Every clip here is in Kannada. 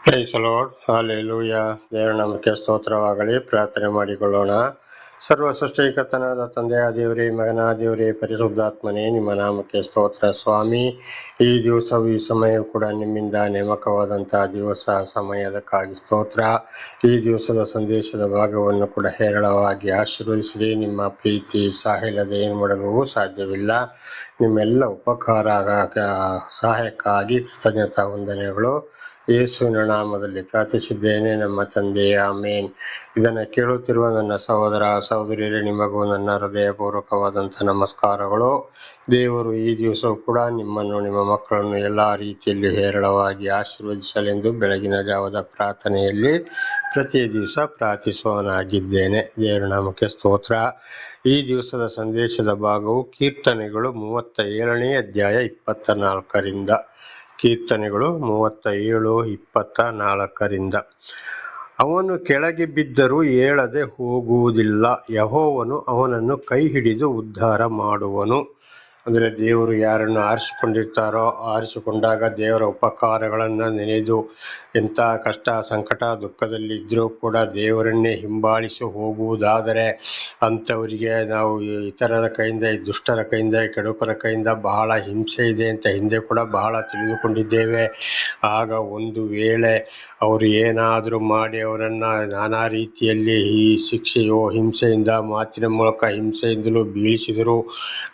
Price lord, hallelujah. ದೇವರ ನಾಮಕ್ಕೆ ಸ್ತೋತ್ರವಾಗಲಿ. ಪ್ರಾರ್ಥನೆ ಮಾಡಿಕೊಳ್ಳೋಣ. ಸರ್ವ ಸೃಷ್ಟಿಕರ್ತನಾದ ತಂದೆಯ ದೇವರೇ, ಮಗನ ದೇವರೇ, ಪರಿಶುದ್ಧಾತ್ಮನೇ, ನಿಮ್ಮ ನಾಮಕ್ಕೆ ಸ್ತೋತ್ರ ಸ್ವಾಮಿ. ಈ ದಿವಸವು ಈ ಸಮಯವು ಕೂಡ ನಿಮ್ಮಿಂದ ನೇಮಕವಾದಂತಹ ದಿವಸ, ಸಮಯದಕ್ಕಾಗಿ ಸ್ತೋತ್ರ. ಈ ದಿವಸದ ಸಂದೇಶದ ಭಾಗವನ್ನು ಕೂಡ ಹೇರಳವಾಗಿ ಆಶೀರ್ವದಿಸಿರಿ. ನಿಮ್ಮ ಪ್ರೀತಿ ಸಾಹಿಲ್ಲದೆ ಏನು ಮಾಡಲು ಸಾಧ್ಯವಿಲ್ಲ. ನಿಮ್ಮೆಲ್ಲ ಉಪಕಾರ ಸಹಾಯಕ್ಕಾಗಿ ಕೃತಜ್ಞತಾ ವಂದನೆಗಳು. ಯೇಸುವಿನ ನಾಮದಲ್ಲಿ ಪ್ರಾರ್ಥಿಸಿದ್ದೇನೆ, ನಮ್ಮ ತಂದೆಯ ಆಮೇನ್. ಇದನ್ನು ಕೇಳುತ್ತಿರುವ ನನ್ನ ಸಹೋದರ ಸಹೋದರಿಯರೇ, ನಿಮಗೂ ನನ್ನ ಹೃದಯಪೂರ್ವಕವಾದಂಥ ನಮಸ್ಕಾರಗಳು. ದೇವರು ಈ ದಿವಸವೂ ಕೂಡ ನಿಮ್ಮನ್ನು, ನಿಮ್ಮ ಮಕ್ಕಳನ್ನು ಎಲ್ಲ ರೀತಿಯಲ್ಲಿ ಹೇರಳವಾಗಿ ಆಶೀರ್ವದಿಸಲೆಂದು ಬೆಳಗಿನ ಜಾವದ ಪ್ರಾರ್ಥನೆಯಲ್ಲಿ ಪ್ರತಿ ದಿವಸ ಪ್ರಾರ್ಥಿಸುವವನಾಗಿದ್ದೇನೆ. ದೇವರ ನಾಮಕ್ಕೆ ಸ್ತೋತ್ರ. ಈ ದಿವಸದ ಸಂದೇಶದ ಭಾಗವು ಕೀರ್ತನೆಗಳು 37ನೇ ಅಧ್ಯಾಯ 24ರಿಂದ. ಕೀರ್ತನೆಗಳು 37:24. ಅವನು ಕೆಳಗೆ ಬಿದ್ದರೂ ಏಳದೆ ಹೋಗುವುದಿಲ್ಲ, ಯೆಹೋವನು ಅವನನ್ನು ಕೈ ಹಿಡಿದು ಉದ್ಧಾರ ಮಾಡುವನು. ಅಂದರೆ ದೇವರು ಯಾರನ್ನು ಆರಿಸಿಕೊಂಡಿರ್ತಾರೋ, ಆರಿಸಿಕೊಂಡಾಗ ದೇವರ ಉಪಕಾರಗಳನ್ನು ನೆನೆದು ಎಂಥ ಕಷ್ಟ ಸಂಕಟ ದುಃಖದಲ್ಲಿ ಇದ್ದರೂ ಕೂಡ ದೇವರನ್ನೇ ಹಿಂಬಾಲಿಸಿ ಹೋಗುವುದಾದರೆ ಅಂಥವರಿಗೆ ನಾವು ಇತರರ ಕೈಯಿಂದ, ದುಷ್ಟರ ಕೈಯಿಂದ, ಕೆಡುಕರ ಕೈಯಿಂದ ಬಹಳ ಹಿಂಸೆ ಇದೆ ಅಂತ ಹಿಂದೆ ಕೂಡ ಬಹಳ ತಿಳಿದುಕೊಂಡಿದ್ದೇವೆ. ಆಗ ಒಂದು ವೇಳೆ ಅವರು ಏನಾದರೂ ಮಾಡಿ ಅವರನ್ನು ನಾನಾ ರೀತಿಯಲ್ಲಿ ಈ ಶಿಕ್ಷೆಯೋ ಹಿಂಸೆಯಿಂದ, ಮಾತಿನ ಮೂಲಕ ಹಿಂಸೆಯಿಂದಲೂ ಬೀಳಿಸಿದರು,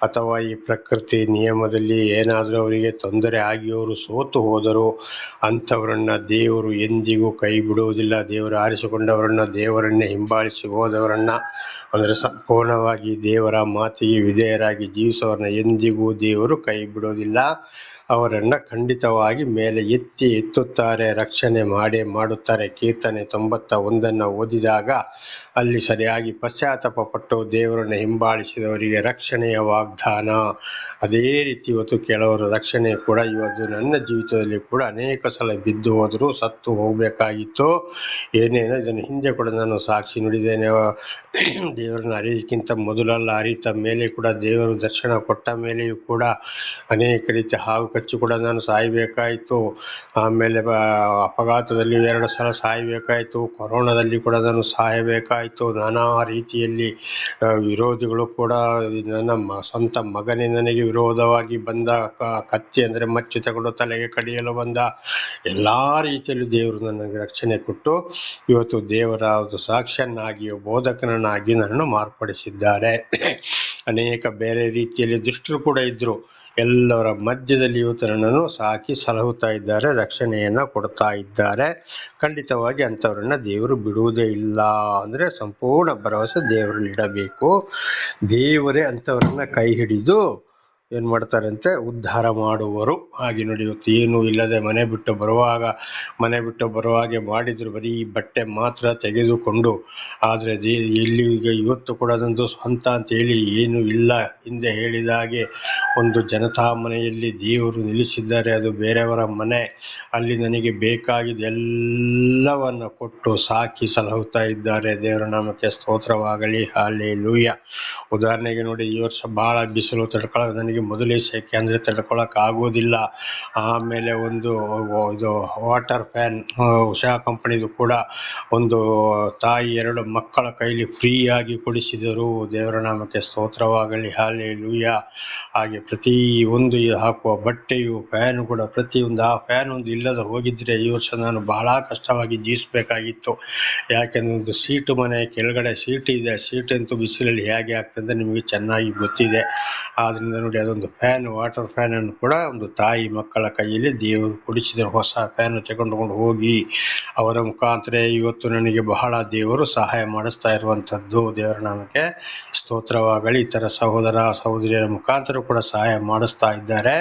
ಅಥವಾ ಈ ಪ್ರಕೃತಿ ನಿಯಮದಲ್ಲಿ ಏನಾದರೂ ಅವರಿಗೆ ತೊಂದರೆ ಆಗಿ ಅವರು ಸೋತು ಹೋದರು, ಅಂಥವರನ್ನು ದೇವರು ಎಂದಿಗೂ ಕೈ ಬಿಡುವುದಿಲ್ಲ. ದೇವರು ಆರಿಸಿಕೊಂಡವರನ್ನು, ದೇವರನ್ನೇ ಹಿಂಬಾಲಿಸಿ ಹೋದವರನ್ನು, ಅಂದರೆ ಸಂಪೂರ್ಣವಾಗಿ ದೇವರ ಮಾತಿಗೆ ವಿಧೇಯರಾಗಿ ಜೀವಿಸೋರನ್ನ ಎಂದಿಗೂ ದೇವರು ಕೈ ಬಿಡೋದಿಲ್ಲ. ಅವರನ್ನು ಖಂಡಿತವಾಗಿ ಮೇಲೆ ಎತ್ತುತ್ತಾರೆ, ರಕ್ಷಣೆ ಮಾಡುತ್ತಾರೆ. ಕೀರ್ತನೆ 91 ಓದಿದಾಗ ಅಲ್ಲಿ ಸರಿಯಾಗಿ ಪಶ್ಚಾತ್ತಾಪ ಪಟ್ಟು ದೇವರನ್ನು ಹಿಂಬಾಲಿಸಿದವರಿಗೆ ರಕ್ಷಣೆಯ ವಾಗ್ದಾನ. ಅದೇ ರೀತಿ ಇವತ್ತು ಕೆಲವರು ರಕ್ಷಣೆ ಕೂಡ ಇವತ್ತು ನನ್ನ ಜೀವಿತದಲ್ಲಿ ಕೂಡ ಅನೇಕ ಸಲ ಬಿದ್ದು ಹೋದರೂ, ಸತ್ತು ಹೋಗಬೇಕಾಗಿತ್ತು. ಏನೇನೋ ಇದನ್ನು ಹಿಂದೆ ಕೂಡ ನಾನು ಸಾಕ್ಷಿ ನುಡಿದ್ದೇನೆ. ದೇವರನ್ನು ಅರಿಯೋದಕ್ಕಿಂತ ಮೊದಲೆಲ್ಲ ಅರಿತ ಮೇಲೆ ಕೂಡ, ದೇವರು ದರ್ಶನ ಕೊಟ್ಟ ಮೇಲೆಯೂ ಕೂಡ ಅನೇಕ ರೀತಿ ಹಾವು ಕಚ್ಚಿ ಕೂಡ ನಾನು ಸಾಯಬೇಕಾಯಿತು. ಆಮೇಲೆ ಅಪಘಾತದಲ್ಲಿ 2 ಸಲ ಸಾಯಬೇಕಾಯಿತು. ಕೊರೋನಾದಲ್ಲಿ ಕೂಡ ನಾನು ಸಾಯಬೇಕಾಯಿತು. ನಾನಾ ರೀತಿಯಲ್ಲಿ ವಿರೋಧಿಗಳು ಕೂಡ, ನನ್ನ ಸ್ವಂತ ಮಗನೇ ನನಗೆ ವಿರೋಧವಾಗಿ ಬಂದ, ಕತ್ತಿ ಅಂದರೆ ಮಚ್ಚು ತಗೊಂಡು ತಲೆಗೆ ಕಡಿಯಲು ಬಂದ, ಎಲ್ಲ ರೀತಿಯಲ್ಲಿ ದೇವರು ನನಗೆ ರಕ್ಷಣೆ ಕೊಟ್ಟು ಇವತ್ತು ದೇವರ ಸಾಕ್ಷಿಯನ್ನಾಗಿಯೋ ಬೋಧಕನನ್ನಾಗಿ ನನ್ನನ್ನು ಮಾರ್ಪಡಿಸಿದ್ದಾರೆ. ಅನೇಕ ಬೇರೆ ರೀತಿಯಲ್ಲಿ ದುಷ್ಟರು ಕೂಡ ಇದ್ದರು. ಎಲ್ಲರ ಮಧ್ಯದಲ್ಲಿ ಇವತ್ತು ನನ್ನನ್ನು ಸಾಕಿ ಸಲಹುತ್ತಾ ಇದ್ದಾರೆ, ರಕ್ಷಣೆಯನ್ನು ಕೊಡ್ತಾ ಇದ್ದಾರೆ. ಖಂಡಿತವಾಗಿ ಅಂಥವ್ರನ್ನ ದೇವರು ಬಿಡುವುದೇ ಇಲ್ಲ. ಅಂದರೆ ಸಂಪೂರ್ಣ ಭರವಸೆ ದೇವರಲ್ಲಿ ಇಡಬೇಕು. ದೇವರೇ ಅಂಥವ್ರನ್ನ ಕೈ ಹಿಡಿದು ಏನು ಮಾಡ್ತಾರಂತೆ, ಉದ್ಧಾರ ಮಾಡುವರು. ಹಾಗೆ ನೋಡಿ, ಇವತ್ತು ಏನೂ ಇಲ್ಲದೆ ಮನೆ ಬಿಟ್ಟು ಬರುವಾಗೆ ಮಾಡಿದ್ರು, ಬರೀ ಬಟ್ಟೆ ಮಾತ್ರ ತೆಗೆದುಕೊಂಡು. ಆದರೆ ಎಲ್ಲಿಗೆ ಇವತ್ತು ಕೂಡ ಅದೊಂದು ಸ್ವಂತ ಅಂತೇಳಿ ಏನೂ ಇಲ್ಲ. ಹಿಂದೆ ಹೇಳಿದ ಹಾಗೆ ಒಂದು ಜನತಾ ಮನೆಯಲ್ಲಿ ದೇವರು ನಿಲ್ಲಿಸಿದ್ದಾರೆ, ಅದು ಬೇರೆಯವರ ಮನೆ. ಅಲ್ಲಿ ನನಗೆ ಬೇಕಾಗಿದ್ದ ಎಲ್ಲವನ್ನು ಕೊಟ್ಟು ಸಾಕಿ ಸಲಹುತ್ತಾ ಇದ್ದಾರೆ. ದೇವರ ನಾಮಕ್ಕೆ ಸ್ತೋತ್ರವಾಗಲಿ. ಹಾಲೆಲೂಯಾ. ಉದಾಹರಣೆಗೆ ನೋಡಿ, ಈ ವರ್ಷ ಭಾಳ ಬಿಸಿಲು ತಡ್ಕೊಳ್ಳೋದು ನನಗೆ ಮೊದಲೇ ಸೆಕೆ ಅಂದರೆ ತಡ್ಕೊಳ್ಳೋಕ್ಕಾಗೋದಿಲ್ಲ. ಆಮೇಲೆ ಇದು ವಾಟರ್ ಫ್ಯಾನ್ ಉಷಾ ಕಂಪನಿದು ಕೂಡ ಒಂದು ತಾಯಿ 2 ಮಕ್ಕಳ ಕೈಲಿ ಫ್ರೀಯಾಗಿ ಕೊಡಿಸಿದರು. ದೇವರ ನಾಮಕ್ಕೆ ಸ್ತೋತ್ರವಾಗಲಿ. ಹಾಲೆಲೂಯಾ. ಹಾಗೆ ಪ್ರತಿಯೊಂದು ಹಾಕುವ ಬಟ್ಟೆಯು, ಫ್ಯಾನು ಕೂಡ ಪ್ರತಿಯೊಂದು, ಆ ಫ್ಯಾನ್ ಒಂದು ಇಲ್ಲದೆ ಹೋಗಿದ್ರೆ ಈ ವರ್ಷ ನಾನು ಬಹಳ ಕಷ್ಟವಾಗಿ ಜೀವಿಸಬೇಕಾಗಿತ್ತು. ಯಾಕೆಂದರೆ ಒಂದು ಸೀಟು, ಮನೆ ಕೆಳಗಡೆ ಸೀಟ್ ಇದೆ, ಸೀಟಂತೂ ಬಿಸಿಲಲ್ಲಿ ಹೇಗೆ ಆಗ್ತದೆ ನಿಮಗೆ ಚೆನ್ನಾಗಿ ಗೊತ್ತಿದೆ. ಆದ್ದರಿಂದ ನೋಡಿ, ಅದೊಂದು ಫ್ಯಾನ್, ವಾಟರ್ ಫ್ಯಾನನ್ನು ಕೂಡ ಒಂದು ತಾಯಿ ಮಕ್ಕಳ ಕೈಯಲ್ಲಿ ದೇವರು ಕೊಡಿಸಿದರು. ಹೊಸ ಫ್ಯಾನ್ ತಗೊಂಡು ಹೋಗಿ ಅವರ ಮುಖಾಂತರ ಇವತ್ತು ನನಗೆ ಬಹಳ ದೇವರು ಸಹಾಯ ಮಾಡಿಸ್ತಾ ಇರುವಂಥದ್ದು. ದೇವರ ನಾಮಕ್ಕೆ ಸ್ತೋತ್ರವಾಗಲಿ. ಇತರ ಸಹೋದರ ಸಹೋದರಿಯರ ಮುಖಾಂತರ ಕೂಡ ಸಹಾಯ ಮಾಡಿಸ್ತಾ ಇದ್ದಾರೆ.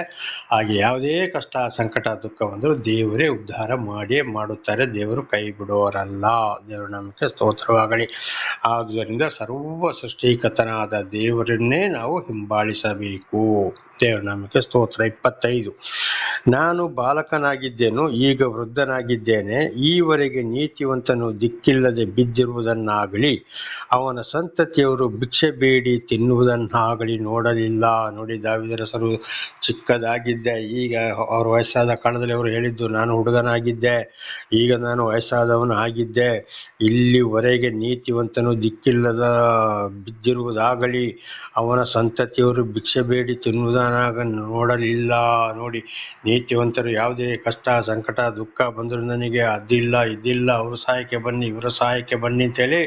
ಹಾಗೆ ಯಾವುದೇ ಕಷ್ಟ ಸಂಕಟ ದುಃಖ ಬಂದರೂ ದೇವರೇ ಉದ್ಧಾರ ಮಾಡುತ್ತಾರೆ. ದೇವರು ಕೈ ಬಿಡುವವರಲ್ಲ. ದೇವರ ನಾಮಕ್ಕೆ ಸ್ತೋತ್ರವಾಗಲಿ. ಆದುದರಿಂದ ಸರ್ವ ಸೃಷ್ಟಿಕರ್ತನಾದ ದೇವರನ್ನೇ ನಾವು ಹಿಂಬಾಲಿಸಬೇಕು. ದೇವರ ನಾಮಕ್ಕೆ ಸ್ತೋತ್ರ. 25, ನಾನು ಬಾಲಕನಾಗಿದ್ದೇನು, ಈಗ ವೃದ್ಧನಾಗಿದ್ದೇನೆ, ಈವರೆಗೆ ನೀತಿವಂತನು ದಿಕ್ಕಿಲ್ಲದೆ ಬಿದ್ದಿರುವುದನ್ನಾಗಲಿ ಅವನ ಸಂತತಿಯವರು ಭಿಕ್ಷೆ ಬೇಡಿ ತಿನ್ನುವುದನ್ನಾಗಲಿ ನೋಡಲಿಲ್ಲ. ನೋಡಿ, ದಾವೀದರ ಹೆಸರು ಚಿಕ್ಕದಾಗಿದ್ದೆ, ಈಗ ಅವ್ರ ವಯಸ್ಸಾದ ಕಾಲದಲ್ಲಿ ಅವರು ಹೇಳಿದ್ದು, ನಾನು ಹುಡುಗನಾಗಿದ್ದೆ, ಈಗ ನಾನು ವಯಸ್ಸಾದವನು ಆಗಿದ್ದೆ, ಇಲ್ಲಿವರೆಗೆ ನೀತಿವಂತನು ದಿಕ್ಕಿಲ್ಲದ ಬಿದ್ದಿರುವುದಾಗಲಿ ಅವನ ಸಂತತಿಯವರು ಭಿಕ್ಷೆ ಬೇಡಿ ತಿನ್ನುವುದನ್ನಾಗ ನೋಡಲಿಲ್ಲ. ನೋಡಿ, ನೀತಿವಂತರು ಯಾವುದೇ ಕಷ್ಟ ಸಂಕಟ ದುಃಖ ಬಂದರೂ ನನಗೆ ಅದಿಲ್ಲ ಇದಿಲ್ಲ, ಅವರು ಸಹಾಯಕ್ಕೆ ಬನ್ನಿ ಇವರ ಸಹಾಯಕ್ಕೆ ಬನ್ನಿ ಅಂತೇಳಿ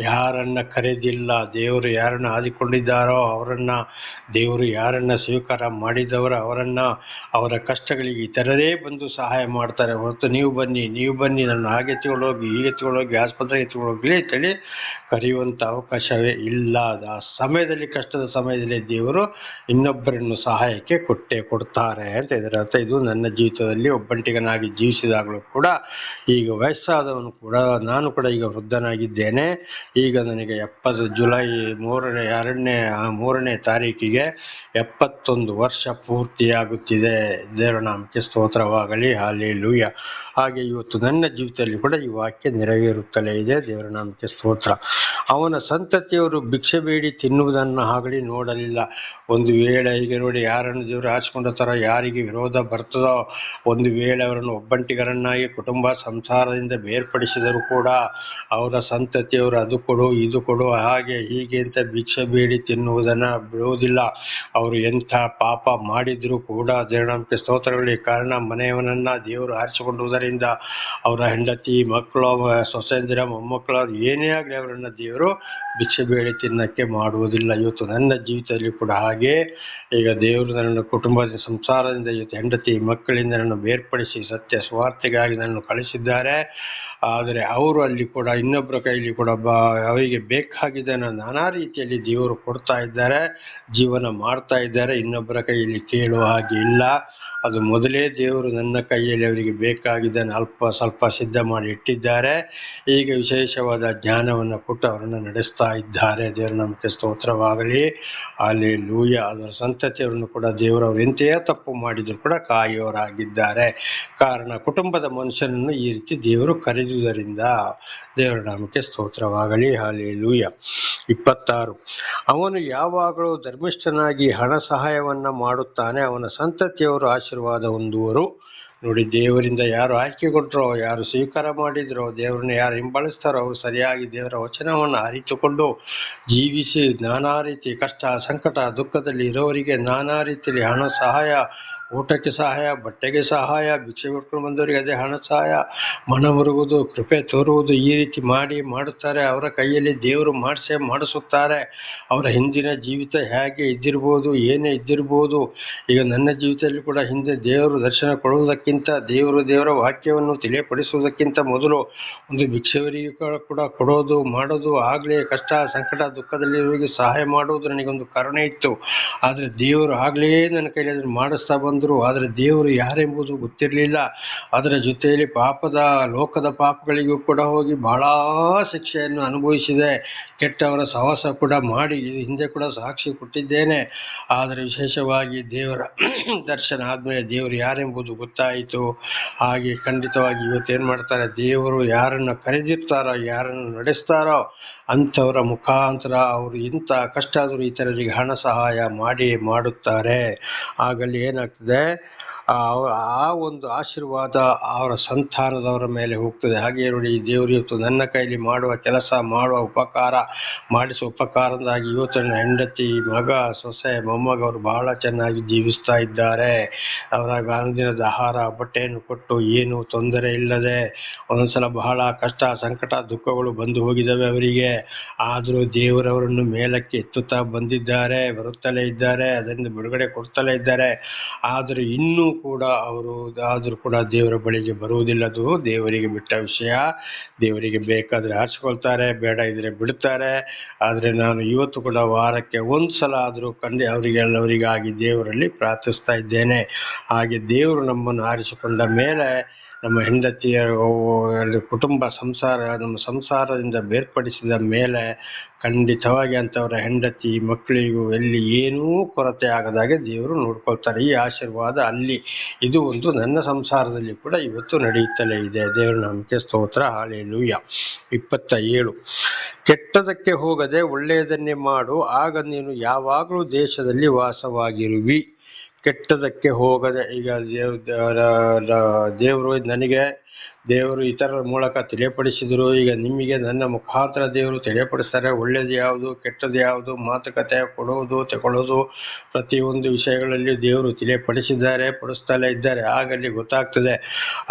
ಯಾರನ್ನ ಕರೆದಿಲ್ಲ. ದೇವರು ಯಾರನ್ನು ಆದಿಕೊಂಡಿದ್ದಾರೋ ಅವರನ್ನ, ದೇವರು ಯಾರನ್ನ ಸ್ವೀಕಾರ ಮಾಡಿದವರು ಅವರನ್ನ, ಅವರ ಕಷ್ಟಗಳಿಗೆ ಇತರರೇ ಬಂದು ಸಹಾಯ ಮಾಡ್ತಾರೆ ಹೊರತು ನೀವು ಬನ್ನಿ ನನ್ನ ಹಾಗೆ ತಗೊಳ್ಳೋಗಿ ಹೀಗೆ ತಗೊಳ್ಳೋಗಿ ಆಸ್ಪತ್ರೆಗೆ ತಗೊಳ್ಳೋಗಿ ಅಂತೇಳಿ ಕರೆಯುವಂಥ ಅವಕಾಶವೇ ಇಲ್ಲ. ಆ ಸಮಯದಲ್ಲಿ, ಕಷ್ಟದ ಸಮಯದಲ್ಲಿ ದೇವರು ಇನ್ನೊಬ್ಬರನ್ನು ಸಹಾಯಕ್ಕೆ ಕೊಡ್ತಾರೆ ಅಂತ ಇದರ ಅರ್ಥ. ಇದು ನನ್ನ ಜೀವಿತದಲ್ಲಿ ಒಬ್ಬಂಟಿಗನಾಗಿ ಜೀವಿಸಿದಾಗಲೂ ಕೂಡ, ಈಗ ವಯಸ್ಸಾದವನು ಕೂಡ, ನಾನು ಕೂಡ ಈಗ ವೃದ್ಧನಾಗಿದ್ದೇನೆ. ಈಗ ನನಗೆ ಜುಲೈ 3ನೇ ತಾರೀಕಿಗೆ 71 ವರ್ಷ ಪೂರ್ತಿಯಾಗುತ್ತಿದೆ. ದೇವರ ನಾಮಕ್ಕೆ ಸ್ತೋತ್ರವಾಗಲಿ, ಹಲ್ಲೆಲೂಯಾ. ಹಾಗೆ ಇವತ್ತು ನನ್ನ ಜೀವಿತದಲ್ಲಿ ಕೂಡ ಈ ವಾಕ್ಯ ನೆರವೇರುತ್ತಲೇ ಇದೆ. ದೇವರ ನಾಮಕ್ಕೆ ಸ್ತೋತ್ರ. ಅವನ ಸಂತತಿಯವರು ಭಿಕ್ಷೆ ಬೇಡಿ ತಿನ್ನುವುದನ್ನು ಆಗಲಿ ನೋಡಲಿಲ್ಲ. ಒಂದು ವೇಳೆ ಈಗ ನೋಡಿ, ಯಾರನ್ನು ದೇವರು ಆರಿಸಿಕೊಂಡಿರ್ತಾರೋ, ಯಾರಿಗೆ ವಿರೋಧ ಬರ್ತದೋ, ಒಂದು ವೇಳೆ ಅವರನ್ನು ಒಬ್ಬಂಟಿಗರನ್ನಾಗಿ ಕುಟುಂಬ ಸಂಸಾರದಿಂದ ಬೇರ್ಪಡಿಸಿದರೂ ಕೂಡ ಅವರ ಸಂತತಿಯವರು ಅದು ಕೊಡು ಇದು ಕೊಡು ಹಾಗೆ ಹೀಗೆ ಅಂತ ಭಿಕ್ಷೆ ಬೇಡಿ ತಿನ್ನುವುದನ್ನು ಬಿಡುವುದಿಲ್ಲ. ಅವರು ಎಂಥ ಪಾಪ ಮಾಡಿದರೂ ಕೂಡ ದೇವರ ನಾಮಕ್ಕೆ ಸ್ತೋತ್ರಗಳಿಗೆ ಕಾರಣ, ಮನೆಯವನನ್ನ ದೇವರು ಆರಿಸಿಕೊಳ್ಳುವುದರಿಂದ ಅವರ ಹೆಂಡತಿ ಮಕ್ಕಳು ಸೊಸೆಯಂದಿರ ಮೊಮ್ಮಕ್ಕಳು ಏನೇ ಆಗಲಿ ಅವರನ್ನು ದೇವರು ಭಿಕ್ಷೆ ಬೇಡಿ ತಿನ್ನಕ್ಕೆ ಮಾಡುವುದಿಲ್ಲ. ಇವತ್ತು ನನ್ನ ಜೀವಿತದಲ್ಲಿ ಕೂಡ ಹಾಗೆ, ಈಗ ದೇವರು ನನ್ನನ್ನು ಕುಟುಂಬದ ಸಂಸಾರದಿಂದ, ಇವತ್ತು ಹೆಂಡತಿ ಮಕ್ಕಳಿಂದ ನನ್ನನ್ನು ಬೇರ್ಪಡಿಸಿ ಸತ್ಯ ಸ್ವಾರ್ಥಿಗಾಗಿ ನನ್ನನ್ನು ಕಳಿಸಿದ್ದಾರೆ. ಆದರೆ ಅವರು ಅಲ್ಲಿ ಕೂಡ ಇನ್ನೊಬ್ಬರ ಕೈಯಲ್ಲಿ ಕೂಡ ಅವರಿಗೆ ಬೇಕಾಗಿದ್ದನ್ನು ನಾನಾ ರೀತಿಯಲ್ಲಿ ದೇವರು ಕೊಡ್ತಾ ಇದ್ದಾರೆ, ಜೀವನ ಮಾಡ್ತಾ ಇದ್ದಾರೆ. ಇನ್ನೊಬ್ಬರ ಕೈಯಲ್ಲಿ ಕೇಳುವ ಹಾಗೆ ಇಲ್ಲ. ಅದು ಮೊದಲೇ ದೇವರು ನನ್ನ ಕೈಯಲ್ಲಿ ಅವರಿಗೆ ಬೇಕಾಗಿದ್ದನ್ನು ಅಲ್ಪ ಸ್ವಲ್ಪ ಸಿದ್ಧ ಮಾಡಿ ಇಟ್ಟಿದ್ದಾರೆ. ಈಗ ವಿಶೇಷವಾದ ಜ್ಞಾನವನ್ನು ಕೊಟ್ಟು ಅವರನ್ನು ನಡೆಸ್ತಾ ಇದ್ದಾರೆ. ದೇವರ ನಾಮಕ್ಕೆ ಸ್ತೋತ್ರವಾಗಲಿ, ಹಲ್ಲೆಲೂಯಾ. ಅದರ ಸಂತತಿಯವರನ್ನು ಕೂಡ ದೇವರು ಅವರು ಎಂತೆಯೇ ತಪ್ಪು ಮಾಡಿದರೂ ಕೂಡ ಕಾಯುವವರಾಗಿದ್ದಾರೆ. ಕಾರಣ, ಕುಟುಂಬದ ಮನುಷ್ಯನನ್ನು ಈ ರೀತಿ ದೇವರು ಕರೆದುದರಿಂದ. ದೇವರ ನಾಮಕ್ಕೆ ಸ್ತೋತ್ರವಾಗಲಿ, ಹಲ್ಲೆಲೂಯಾ. 26, ಅವನು ಯಾವಾಗಲೂ ಧರ್ಮಿಷ್ಠನಾಗಿ ಹಣ ಸಹಾಯವನ್ನ ಮಾಡುತ್ತಾನೆ, ಅವನ ಸಂತತಿಯವರು ಆಶೀರ್ವಾದ ಹೊಂದುವರು. ನೋಡಿ, ದೇವರಿಂದ ಯಾರು ಆಯ್ಕೆಗೊಂಡ್ರೋ, ಯಾರು ಸ್ವೀಕಾರ ಮಾಡಿದ್ರೋ, ದೇವರನ್ನ ಯಾರು ಹಿಂಬಾಲಿಸ್ತಾರೋ ಅವರು ಸರಿಯಾಗಿ ದೇವರ ವಚನವನ್ನು ಅರಿತುಕೊಂಡು ಜೀವಿಸಿ ನಾನಾ ರೀತಿ ಕಷ್ಟ ಸಂಕಟ ದುಃಖದಲ್ಲಿ ಇರೋವರಿಗೆ ನಾನಾ ರೀತಿಯಲ್ಲಿ ಹಣ ಸಹಾಯ, ಊಟಕ್ಕೆ ಸಹಾಯ, ಬಟ್ಟೆಗೆ ಸಹಾಯ, ಭಿಕ್ಷೆ ಬಿಟ್ಕೊಂಡು ಬಂದವರಿಗೆ ಅದೇ ಹಣ ಸಹಾಯ, ಮನ ಮುರುಗುವುದು, ಕೃಪೆ ತೋರುವುದು, ಈ ರೀತಿ ಮಾಡುತ್ತಾರೆ. ಅವರ ಕೈಯಲ್ಲಿ ದೇವರು ಮಾಡಿಸುತ್ತಾರೆ. ಅವರ ಹಿಂದಿನ ಜೀವಿತ ಹೇಗೆ ಇದ್ದಿರ್ಬೋದು, ಏನೇ ಇದ್ದಿರ್ಬೋದು, ಈಗ ನನ್ನ ಜೀವಿತದಲ್ಲಿ ಕೂಡ ಹಿಂದೆ ದೇವರು ದರ್ಶನ ಕೊಡುವುದಕ್ಕಿಂತ, ದೇವರ ವಾಕ್ಯವನ್ನು ತಿಳಿಯಪಡಿಸುವುದಕ್ಕಿಂತ ಮೊದಲು ಒಂದು ಭಿಕ್ಷೆಯವರಿಗೆ ಕೂಡ ಕೊಡೋದು ಮಾಡೋದು, ಆಗಲೇ ಕಷ್ಟ ಸಂಕಟ ದುಃಖದಲ್ಲಿರೋರಿಗೆ ಸಹಾಯ ಮಾಡುವುದು ನನಗೊಂದು ಕರುಣೆ ಇತ್ತು. ಆದರೆ ದೇವರು ಆಗಲೇ ನನ್ನ ಕೈಯಲ್ಲಿ ಅದನ್ನು ಮಾಡಿಸ್ತಾ ಬಂದರು. ಆದರೆ ದೇವರು ಯಾರೆಂಬುದು ಗೊತ್ತಿರಲಿಲ್ಲ. ಅದರ ಜೊತೆಯಲ್ಲಿ ಲೋಕದ ಪಾಪಗಳಿಗೂ ಕೂಡ ಹೋಗಿ ಬಹಳ ಶಿಕ್ಷೆಯನ್ನು ಅನುಭವಿಸಿದೆ. ಕೆಟ್ಟವರ ಸಹವಾಸ ಕೂಡ ಮಾಡಿ ಹಿಂದೆ ಕೂಡ ಸಾಕ್ಷಿ ಕೊಟ್ಟಿದ್ದೇನೆ. ಆದರೆ ವಿಶೇಷವಾಗಿ ದೇವರ ದರ್ಶನ ಆದಮೇಲೆ ದೇವರು ಯಾರೆಂಬುದು ಗೊತ್ತಾಯಿತು. ಹಾಗೆ ಖಂಡಿತವಾಗಿ ಇವತ್ತೇನು ಮಾಡ್ತಾರೆ, ದೇವರು ಯಾರನ್ನು ಕರೆದಿರ್ತಾರೋ, ಯಾರನ್ನು ನಡೆಸ್ತಾರೋ ಅಂಥವರ ಮುಖಾಂತರ ಅವರು ಇಂಥ ಕಷ್ಟ ಆದರೂ ಇತರರಿಗೆ ಹಣ ಸಹಾಯ ಮಾಡುತ್ತಾರೆ. ಆಗಲ್ಲಿ ಏನಾಗ್ತದೆ, ಆ ಒಂದು ಆಶೀರ್ವಾದ ಅವರ ಸಂತಾನದವರ ಮೇಲೆ ಹೋಗ್ತದೆ. ಹಾಗೆ ನೋಡಿ, ದೇವರು ಇವತ್ತು ನನ್ನ ಕೈಲಿ ಮಾಡುವ ಕೆಲಸ, ಮಾಡಿಸುವ ಉಪಕಾರದಿಂದಾಗಿ ಇವತ್ತು ನನ್ನ ಹೆಂಡತಿ, ಮಗ, ಸೊಸೆ, ಮೊಮ್ಮಗ ಅವರು ಬಹಳ ಚೆನ್ನಾಗಿ ಜೀವಿಸ್ತಾ ಇದ್ದಾರೆ. ಅವರ ಅನುದಿನದ ಆಹಾರ ಬಟ್ಟೆಯನ್ನು ಕೊಟ್ಟು ಏನು ತೊಂದರೆ ಇಲ್ಲದೆ, ಒಂದೊಂದ್ಸಲ ಬಹಳ ಕಷ್ಟ ಸಂಕಟ ದುಃಖಗಳು ಬಂದು ಹೋಗಿದ್ದಾವೆ ಅವರಿಗೆ. ಆದರೂ ದೇವರವರನ್ನು ಮೇಲಕ್ಕೆ ಎತ್ತುತ್ತಾ ಬರುತ್ತಲೇ ಇದ್ದಾರೆ, ಅದರಿಂದ ಬಿಡುಗಡೆ ಕೊಡ್ತಲೇ ಇದ್ದಾರೆ. ಆದರೆ ಇನ್ನೂ ಕೂಡ ದೇವರ ಬಳಿಗೆ ಬರುವುದಿಲ್ಲ. ಅದು ದೇವರಿಗೆ ಬಿಟ್ಟ ವಿಷಯ. ದೇವರಿಗೆ ಬೇಕಾದರೆ ಆರಿಸಿಕೊಳ್ತಾರೆ, ಬೇಡ ಇದ್ರೆ ಬಿಡುತ್ತಾರೆ. ಆದರೆ ನಾನು ಇವತ್ತು ಕೂಡ ವಾರಕ್ಕೆ ಒಂದು ಸಲ ಆದರೂ ಅವರಿಗೆಲ್ಲವರಿಗಾಗಿ ದೇವರಲ್ಲಿ ಪ್ರಾರ್ಥಿಸ್ತಾ ಇದ್ದೇನೆ. ಹಾಗೆ ದೇವರು ನಮ್ಮನ್ನು ಆರಿಸಿಕೊಂಡ ಮೇಲೆ ನಮ್ಮ ಹೆಂಡತಿಯ ಕುಟುಂಬ ಸಂಸಾರ ನಮ್ಮ ಸಂಸಾರದಿಂದ ಬೇರ್ಪಡಿಸಿದ ಮೇಲೆ ಖಂಡಿತವಾಗಿ ಅಂಥವರ ಹೆಂಡತಿ ಮಕ್ಕಳಿಗೂ ಎಲ್ಲಿ ಏನೂ ಕೊರತೆ ಆಗದಾಗೆ ದೇವರು ನೋಡ್ಕೊಳ್ತಾರೆ. ಈ ಆಶೀರ್ವಾದ ಅಲ್ಲಿ ಇದು ಒಂದು ನನ್ನ ಸಂಸಾರದಲ್ಲಿ ಕೂಡ ಇವತ್ತು ನಡೆಯುತ್ತಲೇ ಇದೆ. ದೇವರ ನಾಮಕ್ಕೆ ಸ್ತೋತ್ರ. ಹಾಲೆಲೂಯ. 27 ಕೆಟ್ಟದಕ್ಕೆ ಹೋಗದೆ ಒಳ್ಳೆಯದನ್ನೇ ಮಾಡು, ಆಗ ನೀನು ಯಾವಾಗಲೂ ದೇಶದಲ್ಲಿ ವಾಸವಾಗಿರುವಿ. ಕೆಟ್ಟದಕ್ಕೆ ಹೋಗದೆ, ಈಗ ದೇವರು ಇತರರ ಮೂಲಕ ತಿಳಿಯಪಡಿಸಿದರು. ಈಗ ನಿಮಗೆ ನನ್ನ ಮುಖಾಂತರ ದೇವರು ತಿಳಿಯಪಡಿಸ್ತಾರೆ. ಒಳ್ಳೆಯದು ಯಾವುದು, ಕೆಟ್ಟದ್ದು ಯಾವುದು, ಮಾತುಕತೆ, ಕೊಡುವುದು ತಗೊಳ್ಳೋದು, ಪ್ರತಿಯೊಂದು ವಿಷಯಗಳಲ್ಲಿ ದೇವರು ಪಡಿಸ್ತಲೇ ಇದ್ದಾರೆ. ಆಗಲ್ಲಿ ಗೊತ್ತಾಗ್ತದೆ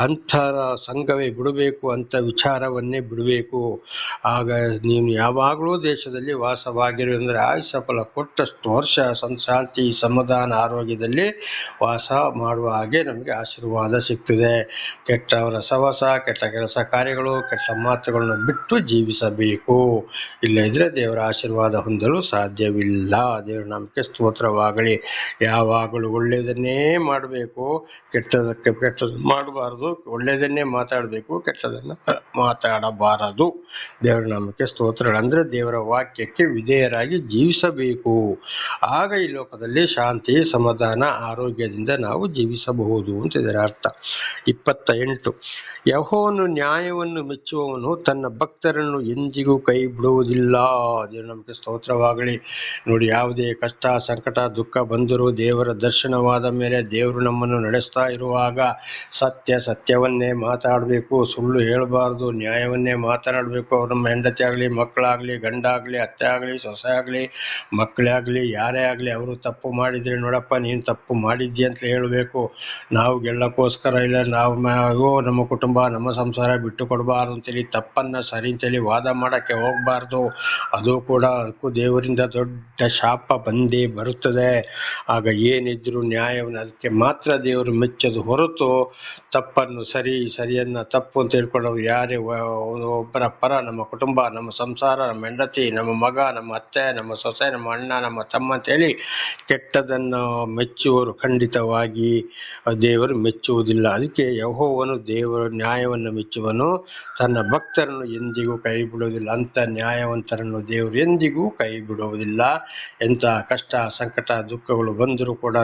ಅಂಥರ ಸಂಘವೇ ಬಿಡಬೇಕು, ಅಂಥ ವಿಚಾರವನ್ನೇ ಬಿಡಬೇಕು. ಆಗ ನೀನು ಯಾವಾಗಲೂ ದೇಶದಲ್ಲಿ ವಾಸವಾಗಿರು ಅಂದರೆ ಆಯುಷ್ಯ ಫಲ ಕೊಟ್ಟಷ್ಟು ವರ್ಷ ಶಾಂತಿ ಸಮಾಧಾನ ಆರೋಗ್ಯದಲ್ಲಿ ವಾಸ ಮಾಡುವ ಹಾಗೆ ನಮಗೆ ಆಶೀರ್ವಾದ ಸಿಗ್ತದೆ. ಕೆಟ್ಟವರ ಸವಾಸ, ಕೆಟ್ಟ ಕೆಲಸ ಕಾರ್ಯಗಳು, ಕೆಟ್ಟ ಮಾತುಗಳನ್ನು ಬಿಟ್ಟು ಜೀವಿಸಬೇಕು. ಇಲ್ಲದಿದ್ದರೆ ದೇವರ ಆಶೀರ್ವಾದ ಹೊಂದಲು ಸಾಧ್ಯವಿಲ್ಲ. ದೇವರ ನಾಮಕ್ಕೆ ಸ್ತೋತ್ರವಾಗಲಿ. ಯಾವಾಗಲೂ ಒಳ್ಳೆಯದನ್ನೇ ಮಾಡಬೇಕು, ಕೆಟ್ಟದ್ದು ಮಾಡಬಾರದು. ಒಳ್ಳೆಯದನ್ನೇ ಮಾತಾಡಬೇಕು, ಕೆಟ್ಟದನ್ನು ಮಾತಾಡಬಾರದು. ದೇವರ ನಾಮಕ್ಕೆ ಸ್ತೋತ್ರ. ಅಂದರೆ ದೇವರ ವಾಕ್ಯಕ್ಕೆ ವಿಧೇಯರಾಗಿ ಜೀವಿಸಬೇಕು. ಆಗ ಈ ಲೋಕದಲ್ಲಿ ಶಾಂತಿ ಸಮಾಧಾನ ಆರೋಗ್ಯದಿಂದ ನಾವು ಜೀವಿಸಬಹುದು ಅಂತ ಇದರ ಅರ್ಥ. 28 ಯೆಹೋವನು ನ್ಯಾಯವನ್ನು ಮೆಚ್ಚುವವನು ತನ್ನ ಭಕ್ತರನ್ನು ಎಂದಿಗೂ ಕೈ ಬಿಡುವುದಿಲ್ಲ. ದೇವರ ನಮಗೆ ಸ್ತೋತ್ರವಾಗಲಿ. ನೋಡಿ, ಯಾವುದೇ ಕಷ್ಟ ಸಂಕಟ ದುಃಖ ಬಂದರೂ ದೇವರ ದರ್ಶನವಾದ ಮೇಲೆ ದೇವರು ನಮ್ಮನ್ನು ನಡೆಸ್ತಾ ಇರುವಾಗ ಸತ್ಯವನ್ನೇ ಮಾತಾಡಬೇಕು, ಸುಳ್ಳು ಹೇಳಬಾರ್ದು, ನ್ಯಾಯವನ್ನೇ ಮಾತನಾಡಬೇಕು. ಅವ್ರ ನಮ್ಮ ಹೆಂಡತಿ ಆಗಲಿ, ಮಕ್ಕಳಾಗಲಿ, ಗಂಡ ಆಗಲಿ, ಅತ್ತೆ ಆಗಲಿ, ಸೊಸೆ ಆಗಲಿ, ಮಕ್ಕಳೇ ಆಗಲಿ, ಯಾರೇ ಆಗಲಿ, ಅವರು ತಪ್ಪು ಮಾಡಿದರೆ ನೋಡಪ್ಪ ನೀನು ತಪ್ಪು ಮಾಡಿದ್ದಿ ಅಂತ ಹೇಳಬೇಕು. ನಾವು ಗೆಲ್ಲಕ್ಕೋಸ್ಕರ ಇಲ್ಲ, ನಮ್ಮ ಕುಟುಂಬ ನಮ್ಮ ಸಂಸಾರ ಬಿಟ್ಟು ಕೊಡಬಾರ್ದು ಅಂತೇಳಿ ತಪ್ಪನ್ನ ಸರಿ ಅಂತೇಳಿ ವಾದ ಮಾಡಕ್ಕೆ ಹೋಗಬಾರ್ದು. ಅದು ಕೂಡ ಅದಕ್ಕೂ ದೇವರಿಂದ ದೊಡ್ಡ ಶಾಪ ಬಂದೇ ಬರುತ್ತದೆ. ಆಗ ಏನಿದ್ರು ನ್ಯಾಯವನ್ನು ಅದಕ್ಕೆ ಮಾತ್ರ ದೇವರು ಮೆಚ್ಚೋದು ಹೊರತು ತಪ್ಪನ್ನು ಸರಿಯನ್ನ ತಪ್ಪು ಅಂತ ಹೇಳ್ಕೊಂಡವ್ರು ಯಾರೇ ಒಬ್ಬರ ಪರ ನಮ್ಮ ಕುಟುಂಬ ನಮ್ಮ ಸಂಸಾರ ನಮ್ಮ ಹೆಂಡತಿ ನಮ್ಮ ಮಗ ನಮ್ಮ ಅತ್ತೆ ನಮ್ಮ ಸೊಸೆ ನಮ್ಮ ಅಣ್ಣ ನಮ್ಮ ತಮ್ಮ ಅಂತೇಳಿ ಕೆಟ್ಟದನ್ನು ಮೆಚ್ಚುವವರು ಖಂಡಿತವಾಗಿ ದೇವರು ಮೆಚ್ಚುವುದಿಲ್ಲ. ಅದಕ್ಕೆ ಯೆಹೋವನು ದೇವರ ನ್ಯಾಯವನ್ನು ಮೆಚ್ಚುವನು, ತನ್ನ ಭಕ್ತರನ್ನು ಎಂದಿಗೂ ಕೈ ಬಿಡುವುದಿಲ್ಲ. ಅಂಥ ನ್ಯಾಯವಂತರನ್ನು ದೇವರು ಎಂದಿಗೂ ಕೈ ಬಿಡುವುದಿಲ್ಲ. ಎಂಥ ಕಷ್ಟ ಸಂಕಟ ದುಃಖಗಳು ಬಂದರೂ ಕೂಡ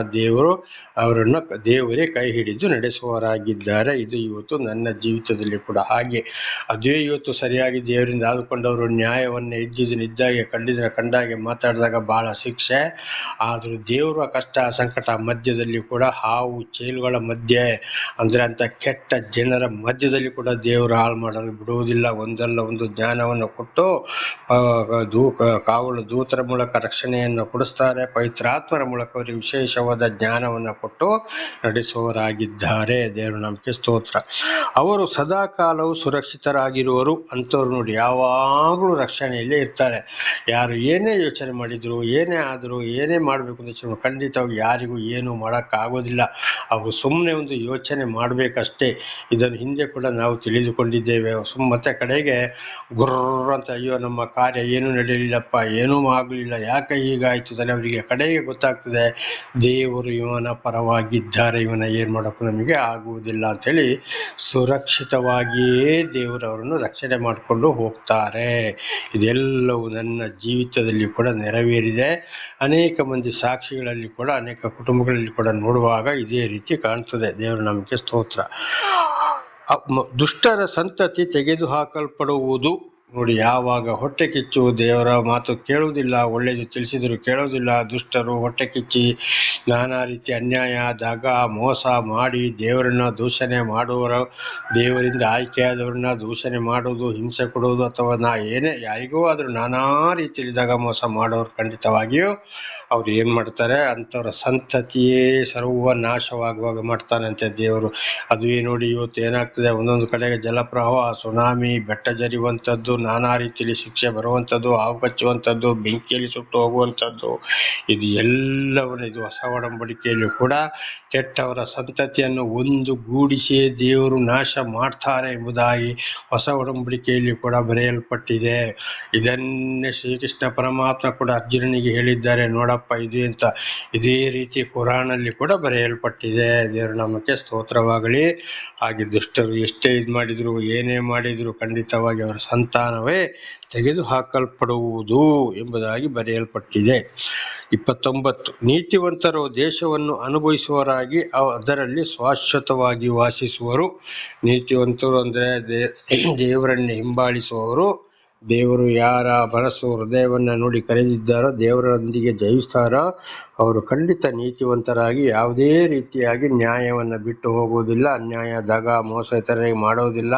ಅವರನ್ನು ದೇವರೇ ಕೈ ಹಿಡಿದು ನಡೆಸುವವರಾಗಿದ್ದಾರೆ. ಇದು ಇವತ್ತು ನನ್ನ ಜೀವಿತದಲ್ಲಿ ಕೂಡ ಹಾಗೆ. ಅದೇ ಇವತ್ತು ಸರಿಯಾಗಿ ದೇವರಿಂದ ಆದುಕೊಂಡವರು ನ್ಯಾಯವನ್ನು ಇದ್ದಾಗೆ ಕಂಡಾಗೆ ಮಾತಾಡಿದಾಗ ಬಹಳ ಶಿಕ್ಷೆ. ಆದರೂ ದೇವರ ಕಷ್ಟ ಸಂಕಟ ಮಧ್ಯದಲ್ಲಿ ಕೂಡ ಹಾವು ಚೇಳುಗಳ ಮಧ್ಯೆ ಅಂದರೆ ಅಂಥ ಕೆಟ್ಟ ಜನರ ಮಧ್ಯದಲ್ಲಿ ಕೂಡ ದೇವರು ಹಾಳು ಮಾಡಲು ಬಿಡುವುದಿಲ್ಲ. ಒಂದಲ್ಲ ಒಂದು ಜ್ಞಾನವನ್ನು ಕೊಟ್ಟು ಕಾವಲು ದೂತರ ಮೂಲಕ ರಕ್ಷಣೆಯನ್ನು ಕೊಡಿಸ್ತಾರೆ. ಪವಿತ್ರಾತ್ಮರ ಮೂಲಕ ಅವರಿಗೆ ವಿಶೇಷವಾದ ಜ್ಞಾನವನ್ನು ಕೊಟ್ಟು ನಡೆಸುವವರಾಗಿದ್ದಾರೆ. ದೇವರು ನಮಗೆ ಸ್ತೋತ್ರ. ಅವರು ಸದಾ ಕಾಲವು ಸುರಕ್ಷಿತರಾಗಿರುವರು. ಅಂಥವ್ರು ನೋಡಿ ಯಾವಾಗಲೂ ರಕ್ಷಣೆಯಲ್ಲೇ ಇರ್ತಾರೆ. ಯಾರು ಏನೇ ಯೋಚನೆ ಮಾಡಿದ್ರು, ಏನೇ ಆದರೂ, ಏನೇ ಮಾಡಬೇಕು ಅಂತ ಖಂಡಿತವಾಗಿ ಯಾರಿಗೂ ಏನು ಮಾಡೋಕ್ಕಾಗೋದಿಲ್ಲ. ಅವರು ಸುಮ್ಮನೆ ಒಂದು ಯೋಚನೆ ಮಾಡಬೇಕಷ್ಟೇ. ಇದನ್ನು ಹಿಂದೆ ಕೂಡ ನಾವು ತಿಳಿದುಕೊಂಡಿದ್ದೇವೆ. ಮತ್ತೆ ಕಡೆಗೆ ಗುರ್ರ ಅಂತ ಅಯ್ಯೋ ನಮ್ಮ ಕಾರ್ಯ ಏನೂ ನಡೆಯಲಿಲ್ಲಪ್ಪ, ಏನೂ ಆಗಲಿಲ್ಲ, ಯಾಕೆ ಹೀಗಾಯಿತು ತಾನೆ ಅವರಿಗೆ ಕಡೆಗೆ ಗೊತ್ತಾಗ್ತದೆ ದೇವರು ಇವನ ಪರವಾಗಿದ್ದಾರೆ, ಇವನ ಏನು ಮಾಡೋಕ್ಕೂ ನಮಗೆ ಆಗುವುದಿಲ್ಲ ಅಂಥೇಳಿ ಸುರಕ್ಷಿತವಾಗಿಯೇ ದೇವರವರನ್ನು ರಕ್ಷಣೆ ಮಾಡಿಕೊಂಡು ಹೋಗ್ತಾರೆ. ಇದೆಲ್ಲವೂ ನನ್ನ ಜೀವಿತದಲ್ಲಿ ಕೂಡ ನೆರವೇರಿದೆ. ಅನೇಕ ಮಂದಿ ಸಾಕ್ಷಿಗಳಲ್ಲಿ ಕೂಡ ಅನೇಕ ಕುಟುಂಬಗಳಲ್ಲಿ ಕೂಡ ನೋಡುವಾಗ ಇದೇ ರೀತಿ ಕಾಣ್ತದೆ. ದೇವರು ನಮಗೆ ಸ್ತೋತ್ರ. ದುಷ್ಟರ ಸಂತತಿ ತೆಗೆದುಹಾಕಲ್ಪಡುವುದು. ನೋಡಿ, ಯಾವಾಗ ಹೊಟ್ಟೆ ಕಿಚ್ಚು ದೇವರ ಮಾತು ಕೇಳುವುದಿಲ್ಲ, ಒಳ್ಳೆಯದು ತಿಳಿಸಿದ್ರು ಕೇಳೋದಿಲ್ಲ, ದುಷ್ಟರು ಹೊಟ್ಟೆ ಕಿಚ್ಚಿ ನಾನಾ ರೀತಿ ಅನ್ಯಾಯ ದಗ ಮೋಸ ಮಾಡಿ ದೇವರನ್ನ ದೂಷಣೆ ಮಾಡುವವರು, ದೇವರಿಂದ ಆಯ್ಕೆಯಾದವ್ರನ್ನ ದೂಷಣೆ ಮಾಡೋದು, ಹಿಂಸೆ ಕೊಡೋದು, ಅಥವಾ ಯಾರಿಗೂ ಆದರೂ ನಾನಾ ರೀತಿಯಲ್ಲಿ ದಗ ಮೋಸ ಮಾಡೋರು ಖಂಡಿತವಾಗಿಯೂ ಅವ್ರು ಏನು ಮಾಡ್ತಾರೆ, ಅಂಥವ್ರ ಸಂತತಿಯೇ ಸರ್ವನಾಶವಾಗುವಾಗ ಮಾಡ್ತಾನಂತೆ ದೇವರು. ಅದುವೇ ನೋಡಿ ಇವತ್ತು ಏನಾಗ್ತದೆ, ಒಂದೊಂದು ಕಡೆಗೆ ಜಲಪ್ರವಾಹ, ಸುನಾಮಿ, ಬೆಟ್ಟ ಜರಿಯುವಂಥದ್ದು, ನಾನಾ ರೀತಿಯಲ್ಲಿ ಶಿಕ್ಷೆ ಬರುವಂಥದ್ದು, ಹಾವು ಕಚ್ಚುವಂಥದ್ದು, ಬೆಂಕಿಯಲ್ಲಿ ಸುಟ್ಟು ಹೋಗುವಂಥದ್ದು, ಇದು ಹೊಸ ಒಡಂಬಡಿಕೆಯಲ್ಲೂ ಕೂಡ ಕೆಟ್ಟವರ ಸಂತತಿಯನ್ನು ಒಂದು ಗೂಡಿಸಿ ದೇವರು ನಾಶ ಮಾಡ್ತಾರೆ ಎಂಬುದಾಗಿ ಹೊಸ ಒಡಂಬಡಿಕೆಯಲ್ಲಿ ಕೂಡ ಬರೆಯಲ್ಪಟ್ಟಿದೆ. ಇದನ್ನೇ ಶ್ರೀಕೃಷ್ಣ ಪರಮಾತ್ಮ ಕೂಡ ಅರ್ಜುನನಿಗೆ ಹೇಳಿದ್ದಾರೆ. ನೋಡಪ್ಪ, ನೋಡಪ್ಪ ಇದು ಅಂತ. ಇದೇ ರೀತಿ ಕುರಾನಲ್ಲಿ ಕೂಡ ಬರೆಯಲ್ಪಟ್ಟಿದೆ. ದೇವರ ನಾಮಕ್ಕೆ ಸ್ತೋತ್ರವಾಗಲಿ. ಹಾಗೆ ದುಷ್ಟರು ಎಷ್ಟೇ ಇದು ಮಾಡಿದ್ರು, ಏನೇ ಮಾಡಿದ್ರು, ಖಂಡಿತವಾಗಿ ಅವರ ಸಂತಾನವೇ ತೆಗೆದು ಹಾಕಲ್ಪಡುವುದು ಎಂಬುದಾಗಿ ಬರೆಯಲ್ಪಟ್ಟಿದೆ. 29, ನೀತಿವಂತರು ದೇಶವನ್ನು ಅನುಭವಿಸುವವರಾಗಿ ಅದರಲ್ಲಿ ಶಾಶ್ವತವಾಗಿ ವಾಸಿಸುವರು. ನೀತಿವಂತರು ಅಂದರೆ ದೇವರನ್ನೇ ಹಿಂಬಾಲಿಸುವವರು. ದೇವರು ಯಾರ ಮನಸ್ಸು ಹೃದಯವನ್ನು ನೋಡಿ ಕರೆದಿದ್ದಾರೋ, ದೇವರೊಂದಿಗೆ ಜಯಿಸ್ತಾರೋ, ಅವರು ಖಂಡಿತ ನೀತಿವಂತರಾಗಿ ಯಾವುದೇ ರೀತಿಯಾಗಿ ನ್ಯಾಯವನ್ನು ಬಿಟ್ಟು ಹೋಗುವುದಿಲ್ಲ. ಅನ್ಯಾಯ, ದಗ, ಮೋಸ ಇತರರಿಗೆ ಮಾಡೋದಿಲ್ಲ.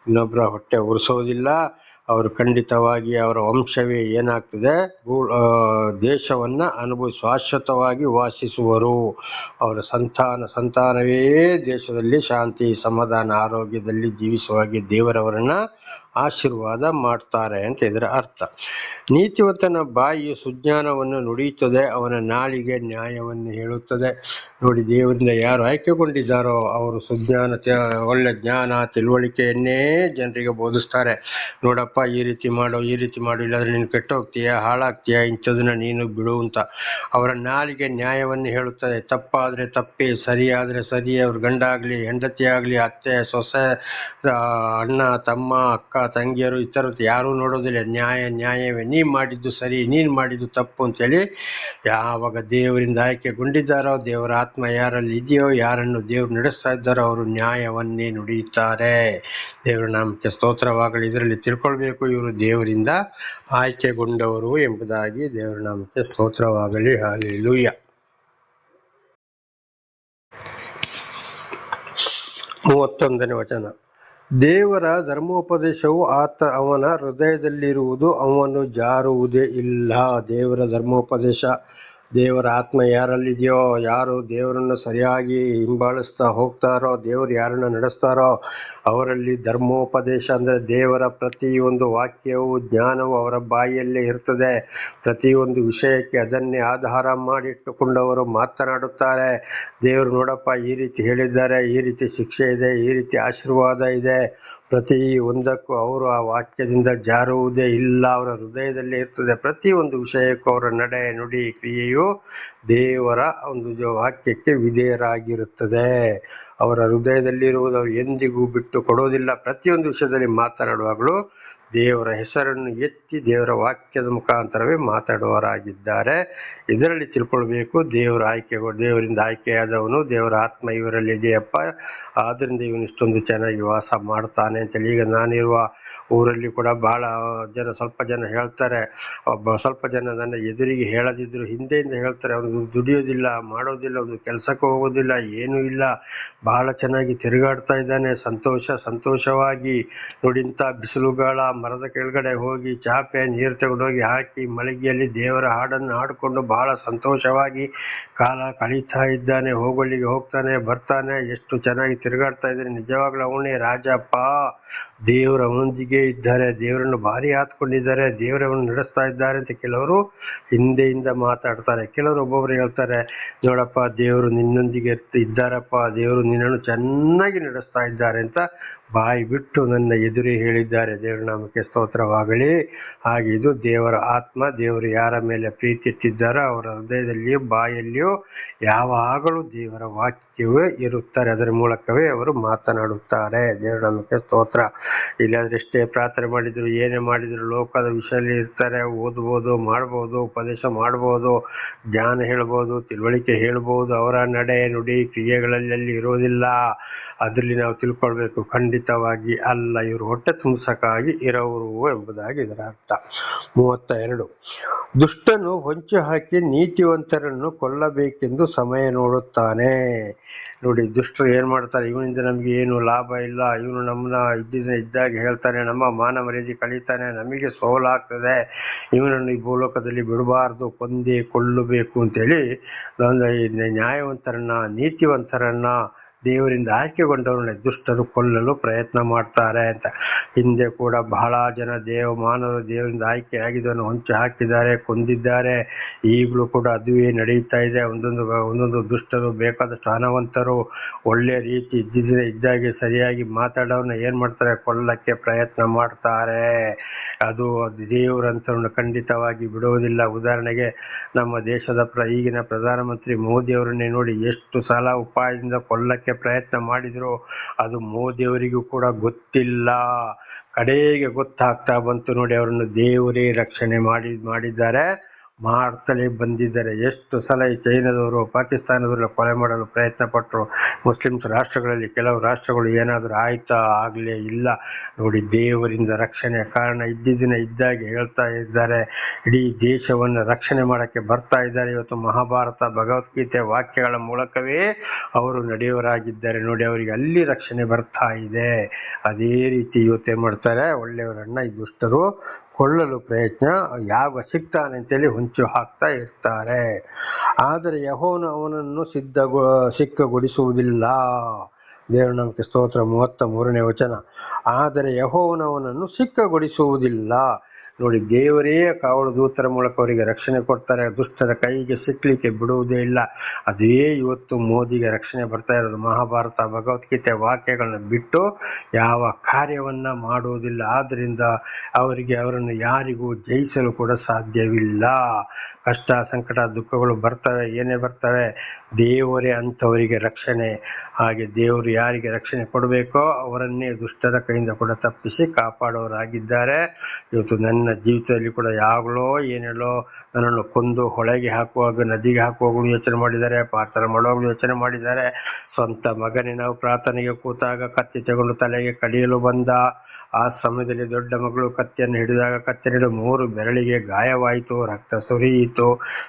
ಇನ್ನೊಬ್ಬರ ಹೊಟ್ಟೆ ಉರಿಸೋದಿಲ್ಲ. ಅವರು ಖಂಡಿತವಾಗಿ ಅವರ ವಂಶವೇ ಏನಾಗ್ತದೆ, ದೇಶವನ್ನು ಶಾಶ್ವತವಾಗಿ ವಾಸಿಸುವರು. ಅವರ ಸಂತಾನವೇ ದೇಶದಲ್ಲಿ ಶಾಂತಿ, ಸಮಾಧಾನ, ಆರೋಗ್ಯದಲ್ಲಿ ಜೀವಿಸುವಾಗೆ ದೇವರವರನ್ನ ಆಶೀರ್ವಾದ ಮಾಡ್ತಾರೆ ಅಂತ ಇದರ ಅರ್ಥ. ನೀತಿವಂತನ ಬಾಯಿಯು ಸುಜ್ಞಾನವನ್ನು ನುಡಿಯುತ್ತದೆ, ಅವನ ನಾಲಿಗೆ ನ್ಯಾಯವನ್ನು ಹೇಳುತ್ತದೆ. ನೋಡಿ, ದೇವರಿಂದ ಯಾರು ಆಯ್ಕೆಗೊಂಡಿದ್ದಾರೋ ಅವರು ಒಳ್ಳೆ ಜ್ಞಾನ, ತಿಳುವಳಿಕೆಯನ್ನೇ ಜನರಿಗೆ ಬೋಧಿಸ್ತಾರೆ. ನೋಡಪ್ಪ, ಈ ರೀತಿ ಮಾಡು, ಇಲ್ಲಾಂದ್ರೆ ನೀನು ಕೆಟ್ಟೋಗ್ತೀಯ, ಹಾಳಾಗ್ತೀಯ, ಇಂಥದನ್ನ ನೀನು ಬಿಡು ಅಂತ. ಅವರ ನಾಲಿಗೆ ನ್ಯಾಯವನ್ನು ಹೇಳುತ್ತದೆ. ತಪ್ಪಾದ್ರೆ ತಪ್ಪೇ, ಸರಿಯಾದ್ರೆ ಸರಿ. ಅವ್ರ ಗಂಡ ಆಗಲಿ, ಹೆಂಡತಿ ಆಗಲಿ, ಅತ್ತೆ, ಸೊಸೆ, ಅಣ್ಣ, ತಮ್ಮ, ಅಕ್ಕ, ತಂಗಿಯರು, ಈ ಥರದ್ದು ಯಾರೂ ನೋಡೋದಿಲ್ಲ. ನ್ಯಾಯವೇ, ನೀನು ಮಾಡಿದ್ದು ಸರಿ, ನೀನು ಮಾಡಿದ್ದು ತಪ್ಪು ಅಂತೇಳಿ ಯಾವಾಗ ದೇವರಿಂದ ಆಯ್ಕೆಗೊಂಡಿದ್ದಾರೋ, ದೇವರ ಆತ್ಮ ಯಾರಲ್ಲಿ ಇದೆಯೋ, ಯಾರನ್ನು ದೇವರು ನಡೆಸ್ತಾ ಇದ್ದಾರೋ ಅವರು ನ್ಯಾಯವನ್ನೇ ನುಡಿಯುತ್ತಾರೆ. ದೇವರ ನಾಮಕ್ಕೆ ಸ್ತೋತ್ರವಾಗಲಿ. ಇದರಲ್ಲಿ ತಿಳ್ಕೊಳ್ಬೇಕು, ಇವರು ದೇವರಿಂದ ಆಯ್ಕೆಗೊಂಡವರು ಎಂಬುದಾಗಿ. ದೇವರ ನಾಮಕ್ಕೆ ಸ್ತೋತ್ರವಾಗಲಿ. ಹಲ್ಲೆಲೂಯಾ. 31ನೇ ವಚನ. ದೇವರ ಧರ್ಮೋಪದೇಶವು ಅವನ ಹೃದಯದಲ್ಲಿರುವುದು, ಅವನು ಜಾರುವುದೇ ಇಲ್ಲ. ದೇವರ ಧರ್ಮೋಪದೇಶ, ದೇವರ ಆತ್ಮ ಯಾರಲ್ಲಿದೆಯೋ, ಯಾರು ದೇವರನ್ನು ಸರಿಯಾಗಿ ಹಿಂಬಾಲಿಸ್ತಾ ಹೋಗ್ತಾರೋ, ದೇವರು ಯಾರನ್ನು ನಡೆಸ್ತಾರೋ ಅವರಲ್ಲಿ ಧರ್ಮೋಪದೇಶ ಅಂದರೆ ದೇವರ ಪ್ರತಿಯೊಂದು ವಾಕ್ಯವು, ಜ್ಞಾನವು ಅವರ ಬಾಯಿಯಲ್ಲೇ ಇರ್ತದೆ. ಪ್ರತಿಯೊಂದು ವಿಷಯಕ್ಕೆ ಅದನ್ನೇ ಆಧಾರ ಮಾಡಿಟ್ಟುಕೊಂಡವರು ಮಾತನಾಡುತ್ತಾರೆ. ದೇವರು ನೋಡಪ್ಪ, ಈ ರೀತಿ ಹೇಳಿದ್ದಾರೆ, ಈ ರೀತಿ ಶಿಕ್ಷೆ ಇದೆ, ಈ ರೀತಿ ಆಶೀರ್ವಾದ ಇದೆ. ಪ್ರತಿ ಒಂದಕ್ಕೂ ಅವರು ಆ ವಾಕ್ಯದಿಂದ ಜಾರುವುದೇ ಇಲ್ಲ. ಅವರ ಹೃದಯದಲ್ಲೇ ಇರ್ತದೆ. ಪ್ರತಿಯೊಂದು ವಿಷಯಕ್ಕೂ ಅವರ ನಡೆ, ನುಡಿ, ಕ್ರಿಯೆಯು ದೇವರ ಒಂದು ವಾಕ್ಯಕ್ಕೆ ವಿಧೇಯರಾಗಿರುತ್ತದೆ. ಅವರ ಹೃದಯದಲ್ಲಿರುವುದು ಅವರು ಎಂದಿಗೂ ಬಿಟ್ಟು ಕೊಡೋದಿಲ್ಲ. ಪ್ರತಿಯೊಂದು ವಿಷಯದಲ್ಲಿ ಮಾತನಾಡುವಾಗಲೂ ದೇವರ ಹೆಸರನ್ನು ಎತ್ತಿ ದೇವರ ವಾಕ್ಯದ ಮುಖಾಂತರವೇ ಮಾತಾಡುವವರಾಗಿದ್ದಾರೆ. ಇದರಲ್ಲಿ ತಿಳ್ಕೊಳ್ಬೇಕು, ದೇವರಿಂದ ಆಯ್ಕೆಯಾದವನು, ದೇವರ ಆತ್ಮ ಇವರಲ್ಲಿ ಇದೆಯಪ್ಪ, ಆದ್ರಿಂದ ಇವನು ಇಷ್ಟೊಂದು ಚೆನ್ನಾಗಿ ವಾಸ ಮಾಡ್ತಾನೆ ಅಂತೇಳಿ. ಈಗ ನಾನಿರುವ ಊರಲ್ಲಿ ಕೂಡ ಬಹಳ ಜನ, ಸ್ವಲ್ಪ ಜನ ಹೇಳ್ತಾರೆ, ಸ್ವಲ್ಪ ಜನ ನನ್ನ ಎದುರಿಗೆ ಹೇಳದಿದ್ರು ಹಿಂದೆಯಿಂದ ಹೇಳ್ತಾರೆ, ಅವನು ದುಡಿಯೋದಿಲ್ಲ, ಮಾಡೋದಿಲ್ಲ, ಒಂದು ಕೆಲಸಕ್ಕೆ ಹೋಗೋದಿಲ್ಲ, ಏನೂ ಇಲ್ಲ, ಬಹಳ ಚೆನ್ನಾಗಿ ತಿರುಗಾಡ್ತಾ ಇದ್ದಾನೆ, ಸಂತೋಷವಾಗಿ ನೋಡಿಂತ ಬಿಸಿಲುಗಾಳ ಮರದ ಕೆಳಗಡೆ ಹೋಗಿ ಚಾಪೆ ನೀರು ತಗೊಂಡೋಗಿ ಹಾಕಿ ಮಳಿಗೆಯಲ್ಲಿ ದೇವರ ಹಾಡನ್ನು ಹಾಡಿಕೊಂಡು ಬಹಳ ಸಂತೋಷವಾಗಿ ಕಾಲ ಕಳೀತಾ ಇದ್ದಾನೆ. ಹೋಗೋಲ್ಲಿಗೆ ಹೋಗ್ತಾನೆ, ಬರ್ತಾನೆ, ಎಷ್ಟು ಚೆನ್ನಾಗಿ ತಿರುಗಾಡ್ತಾ ಇದ್ದಾನೆ. ನಿಜವಾಗ್ಲೂ ಅವನೇ ರಾಜಪ್ಪ. ದೇವರು ಅವನೊಂದಿಗೆ ಇದ್ದಾರೆ, ದೇವರನ್ನು ಭಾರಿ ಹಾತ್ಕೊಂಡಿದ್ದಾರೆ, ದೇವರನ್ನು ನಡೆಸ್ತಾ ಇದ್ದಾರೆ ಅಂತ ಕೆಲವರು ಹಿಂದೆಯಿಂದ ಮಾತಾಡ್ತಾರೆ. ಕೆಲವರು ಒಬ್ಬೊಬ್ರು ಹೇಳ್ತಾರೆ, ನೋಡಪ್ಪ, ದೇವರು ನಿನ್ನೊಂದಿಗೆ ಇದ್ದಾರಪ್ಪ, ದೇವರು ನಿನ್ನನ್ನು ಚೆನ್ನಾಗಿ ನಡೆಸ್ತಾ ಇದ್ದಾರೆ ಅಂತ ಬಾಯಿ ಬಿಟ್ಟು ನನ್ನ ಎದುರೇ ಹೇಳಿದ್ದಾರೆ. ದೇವರ ನಾಮಕ್ಕೆ ಸ್ತೋತ್ರವಾಗಲಿ. ಹಾಗೆ ಇದು ದೇವರ ಆತ್ಮ. ದೇವರು ಯಾರ ಮೇಲೆ ಪ್ರೀತಿ ಇಟ್ಟಿದ್ದಾರೋ ಅವರ ಹೃದಯದಲ್ಲಿಯೂ ಬಾಯಲ್ಲಿಯೂ ಯಾವಾಗಲೂ ದೇವರ ವಾಕ್ಯವೇ ಇರುತ್ತಾರೆ. ಅದರ ಮೂಲಕವೇ ಅವರು ಮಾತನಾಡುತ್ತಾರೆ. ದೇವರ ನಾಮಕ್ಕೆ ಸ್ತೋತ್ರ. ಇಲ್ಲಾಂದ್ರೆ ಎಷ್ಟೇ ಪ್ರಾರ್ಥನೆ ಮಾಡಿದ್ರು, ಏನೇ ಮಾಡಿದ್ರು ಲೋಕದ ವಿಷಯದಲ್ಲಿ ಇರ್ತಾರೆ. ಓದ್ಬೋದು, ಮಾಡ್ಬೋದು, ಉಪದೇಶ ಮಾಡ್ಬೋದು, ಜ್ಞಾನ ಹೇಳ್ಬೋದು, ತಿಳುವಳಿಕೆ ಹೇಳ್ಬೋದು. ಅವರ ನಡೆ, ನುಡಿ, ಕ್ರಿಯೆಗಳಲ್ಲಿ ಇರೋದಿಲ್ಲ. ಅದರಲ್ಲಿ ನಾವು ತಿಳ್ಕೊಳ್ಬೇಕು, ಖಂಡಿತವಾಗಿ ಅಲ್ಲ, ಇವರು ಹೊಟ್ಟೆ ತುಂಬಿಸಕ್ಕಾಗಿ ಇರೋರು ಎಂಬುದಾಗಿ ಇದರ ಅರ್ಥ. 32. ದುಷ್ಟನು ಹೊಂಚು ಹಾಕಿ ನೀತಿವಂತರನ್ನು ಕೊಲ್ಲಬೇಕೆಂದು ಸಮಯ ನೋಡುತ್ತಾನೆ. ನೋಡಿ, ದುಷ್ಟರು ಏನ್ ಮಾಡ್ತಾರೆ, ಇವನಿಂದ ನಮ್ಗೆ ಏನು ಲಾಭ ಇಲ್ಲ, ಇವನು ನಮ್ಮನ್ನ ಇದ್ದಾಗ ಹೇಳ್ತಾನೆ, ನಮ್ಮ ಮಾನ ಮರ್ಯಾದೆ ಕಳೀತಾನೆ, ನಮಗೆ ಸೋಲಾಗ್ತದೆ, ಇವನನ್ನು ಈ ಭೂಲೋಕದಲ್ಲಿ ಬಿಡಬಾರ್ದು, ಕೊಂದೇ ಕೊಲ್ಲಬೇಕು ಅಂತೇಳಿ ನ್ಯಾಯವಂತರನ್ನ, ನೀತಿವಂತರನ್ನ ದೇವರಿಂದ ಆಯ್ಕೆಗೊಂಡವರನ್ನ ದುಷ್ಟರು ಕೊಲ್ಲಲು ಪ್ರಯತ್ನ ಮಾಡ್ತಾರೆ ಅಂತ. ಹಿಂದೆ ಕೂಡ ಬಹಳ ಜನ ಮಾನವರು ದೇವರಿಂದ ಆಯ್ಕೆ ಆಗಿದ್ದನ್ನು ಹೊಂಚು ಹಾಕಿದ್ದಾರೆ, ಕೊಂದಿದ್ದಾರೆ. ಈಗಲೂ ಕೂಡ ಅದುವೇ ನಡೀತಾ ಇದೆ. ಒಂದೊಂದು ದುಷ್ಟರು ಬೇಕಾದಷ್ಟು ಹಣವಂತರು ಒಳ್ಳೆ ರೀತಿ ಇದ್ದಾಗೆ ಸರಿಯಾಗಿ ಮಾತಾಡೋನ್ನ ಏನ್ ಮಾಡ್ತಾರೆ, ಕೊಲ್ಲಕ್ಕೆ ಪ್ರಯತ್ನ ಮಾಡ್ತಾರೆ. ಅದು ದೇವರಂತರನ್ನು ಖಂಡಿತವಾಗಿ ಬಿಡುವುದಿಲ್ಲ. ಉದಾಹರಣೆಗೆ ನಮ್ಮ ದೇಶದ ಈಗಿನ ಪ್ರಧಾನಮಂತ್ರಿ ಮೋದಿ ಅವರನ್ನೇ ನೋಡಿ, ಎಷ್ಟು ಸಲ ಉಪಾಯದಿಂದ ಕೊಲ್ಲಕ್ಕೆ ಪ್ರಯತ್ನ ಮಾಡಿದ್ರು. ಅದು ಮೋದಿಯವರಿಗೂ ಕೂಡ ಗೊತ್ತಿಲ್ಲ. ಕಡೆಗೆ ಗೊತ್ತಾಗ್ತಾ ಬಂತು ನೋಡಿ, ಅವರನ್ನು ದೇವರೇ ರಕ್ಷಣೆ ಮಾಡಿದ್ದಾರೆ, ಮಾಡ್ತಲೇ ಬಂದಿದ್ದಾರೆ. ಎಷ್ಟು ಸಲ ಈ ಚೈನಾದವರು ಪಾಕಿಸ್ತಾನದವರು ಕೊಲೆ ಮಾಡಲು ಪ್ರಯತ್ನ ಪಟ್ಟರು. ಮುಸ್ಲಿಮ್ಸ್ ರಾಷ್ಟ್ರಗಳಲ್ಲಿ ಕೆಲವು ರಾಷ್ಟ್ರಗಳು ಏನಾದರೂ ಆಯ್ತಾ, ಆಗಲೇ ಇಲ್ಲ ನೋಡಿ. ದೇವರಿಂದ ರಕ್ಷಣೆ ಕಾರಣ ಇದ್ದಿದ್ದನ್ನ ಇದ್ದಾಗೆ ಹೇಳ್ತಾ ಇದ್ದಾರೆ. ಇಡೀ ದೇಶವನ್ನು ರಕ್ಷಣೆ ಮಾಡಕ್ಕೆ ಬರ್ತಾ ಇದ್ದಾರೆ. ಇವತ್ತು ಮಹಾಭಾರತ ಭಗವದ್ಗೀತೆ ವಾಕ್ಯಗಳ ಮೂಲಕವೇ ಅವರು ನಡೆಯವರಾಗಿದ್ದಾರೆ ನೋಡಿ. ಅವರಿಗೆ ಅಲ್ಲಿ ರಕ್ಷಣೆ ಬರ್ತಾ ಇದೆ. ಅದೇ ರೀತಿ ಇವತ್ತು ಏನ್ ಮಾಡ್ತಾರೆ, ಒಳ್ಳೆಯವರನ್ನ ಈ ದುಷ್ಟರು ಕೊಳ್ಳಲು ಪ್ರಯತ್ನ ಯಾವ ಸಿಗ್ತಾನೆ ಅಂತೇಳಿ ಹೊಂಚು ಹಾಕ್ತಾ ಇರ್ತಾರೆ. ಆದರೆ ಯೆಹೋವನು ಅವನನ್ನು ಸಿಕ್ಕಗೊಡಿಸುವುದಿಲ್ಲ. ದೇವರ ನಾಮಕ್ಕೆ ಸ್ತೋತ್ರ. 33ನೇ ವಚನ. ಆದರೆ ಯೆಹೋವನು ಅವನನ್ನು ಸಿಕ್ಕಗೊಡಿಸುವುದಿಲ್ಲ ನೋಡಿ. ದೇವರೇ ಕಾವಲು ದೂತರ ಮೂಲಕ ಅವರಿಗೆ ರಕ್ಷಣೆ ಕೊಡ್ತಾರೆ. ದುಷ್ಟರ ಕೈಗೆ ಸಿಕ್ಕಲಿಕ್ಕೆ ಬಿಡುವುದೇ ಇಲ್ಲ. ಅದೇ ಇವತ್ತು ಮೋದಿಗೆ ರಕ್ಷಣೆ ಬರ್ತಾ ಇರೋದು. ಮಹಾಭಾರತ ಭಗವದ್ಗೀತೆ ವಾಕ್ಯಗಳನ್ನ ಬಿಟ್ಟು ಯಾವ ಕಾರ್ಯವನ್ನ ಮಾಡುವುದಿಲ್ಲ. ಆದ್ರಿಂದ ಅವರನ್ನು ಯಾರಿಗೂ ಜಯಿಸಲು ಕೂಡ ಸಾಧ್ಯವಿಲ್ಲ. ಕಷ್ಟ ಸಂಕಟ ದುಃಖಗಳು ಬರ್ತವೆ, ಏನೇ ಬರ್ತವೆ, ದೇವರೇ ಅಂಥವರಿಗೆ ರಕ್ಷಣೆ. ಹಾಗೆ ದೇವರು ಯಾರಿಗೆ ರಕ್ಷಣೆ ಕೊಡಬೇಕೋ ಅವರನ್ನೇ ದುಷ್ಟರ ಕೈಯಿಂದ ಕೂಡ ತಪ್ಪಿಸಿ ಕಾಪಾಡೋರಾಗಿದ್ದಾರೆ. ಇವತ್ತು ನನ್ನ ಜೀವಿತದಲ್ಲಿ ಕೂಡ ಯಾವಾಗಲೋ ಏನೆಲ್ಲೋ ನನ್ನನ್ನು ಕೊಂದು ಹೊಳೆಗೆ ಹಾಕುವಾಗ, ನದಿಗೆ ಹಾಕುವಾಗಲೂ ಯೋಚನೆ ಮಾಡಿದ್ದಾರೆ, ಪ್ರಾರ್ಥನೆ ಮಾಡುವಾಗಲೂ ಯೋಚನೆ ಮಾಡಿದ್ದಾರೆ. ಸ್ವಂತ ಮಗನೇ ನಾವು ಪ್ರಾರ್ಥನೆಗೆ ಕೂತಾಗ ಕತ್ತಿ ತಗೊಂಡು ತಲೆಗೆ ಕಡಿಯಲು ಬಂದ. ಆ ಸಮಯದಲ್ಲಿ ದೊಡ್ಡ ಮಗಳು ಕತ್ತಿಯನ್ನು ಹಿಡಿದಾಗ ಕತ್ತಿನ 3 ಬೆರಳಿಗೆ ಗಾಯವಾಯಿತು, ರಕ್ತ ಸುರಿಯಿತು.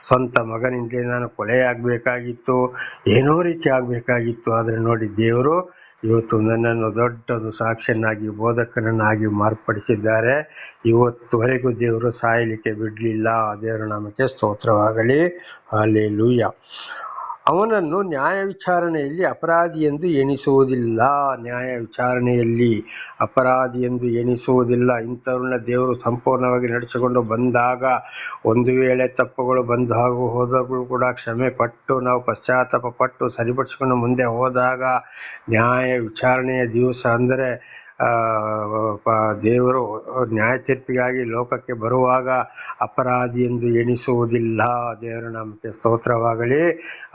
ಸ್ವಂತ ಮಗನಿಂದ ನಾನು ಕೊಲೆಯಾಗಬೇಕಾಗಿತ್ತು, ಏನೋ ರೀತಿ ಆಗಬೇಕಾಗಿತ್ತು. ಆದರೆ ನೋಡಿ, ದೇವರು ಇವತ್ತು ನನ್ನನ್ನು ದೊಡ್ಡದು ಸಾಕ್ಷಿಯನ್ನಾಗಿ ಬೋಧಕನನ್ನಾಗಿ ಮಾರ್ಪಡಿಸಿದ್ದಾರೆ. ಇವತ್ತುವರೆಗೂ ದೇವರು ಸಾಯಲಿಕ್ಕೆ ಬಿಡಲಿಲ್ಲ. ದೇವರ ನಾಮಕ್ಕೆ ಸ್ತೋತ್ರವಾಗಲಿ. ಹಲ್ಲೆಲೂಯಾ. ಅವನನ್ನು ನ್ಯಾಯ ವಿಚಾರಣೆಯಲ್ಲಿ ಅಪರಾಧಿ ಎಂದು ಎಣಿಸುವುದಿಲ್ಲ. ನ್ಯಾಯ ವಿಚಾರಣೆಯಲ್ಲಿ ಅಪರಾಧಿ ಎಂದು ಎಣಿಸುವುದಿಲ್ಲ. ಇಂಥವ್ರನ್ನ ದೇವರು ಸಂಪೂರ್ಣವಾಗಿ ನಡೆಸಿಕೊಂಡು ಬಂದಾಗ, ಒಂದು ವೇಳೆ ತಪ್ಪುಗಳು ಬಂದು ಹೋದಾಗಲೂ ಕೂಡ ಕ್ಷಮೆ ಪಟ್ಟು ನಾವು ಪಶ್ಚಾತ್ತಾಪ ಪಟ್ಟು ಸರಿಪಡಿಸಿಕೊಂಡು ಮುಂದೆ ಹೋದಾಗ, ನ್ಯಾಯ ವಿಚಾರಣೆಯ ದಿವಸ ಅಂದರೆ ದೇವರು ನ್ಯಾಯ ತೀರ್ಪಿಗಾಗಿ ಲೋಕಕ್ಕೆ ಬರುವಾಗ ಅಪರಾಧಿ ಎಂದು ಎಣಿಸುವುದಿಲ್ಲ. ದೇವರ ನಾಮಕ್ಕೆ ಸ್ತೋತ್ರವಾಗಲಿ.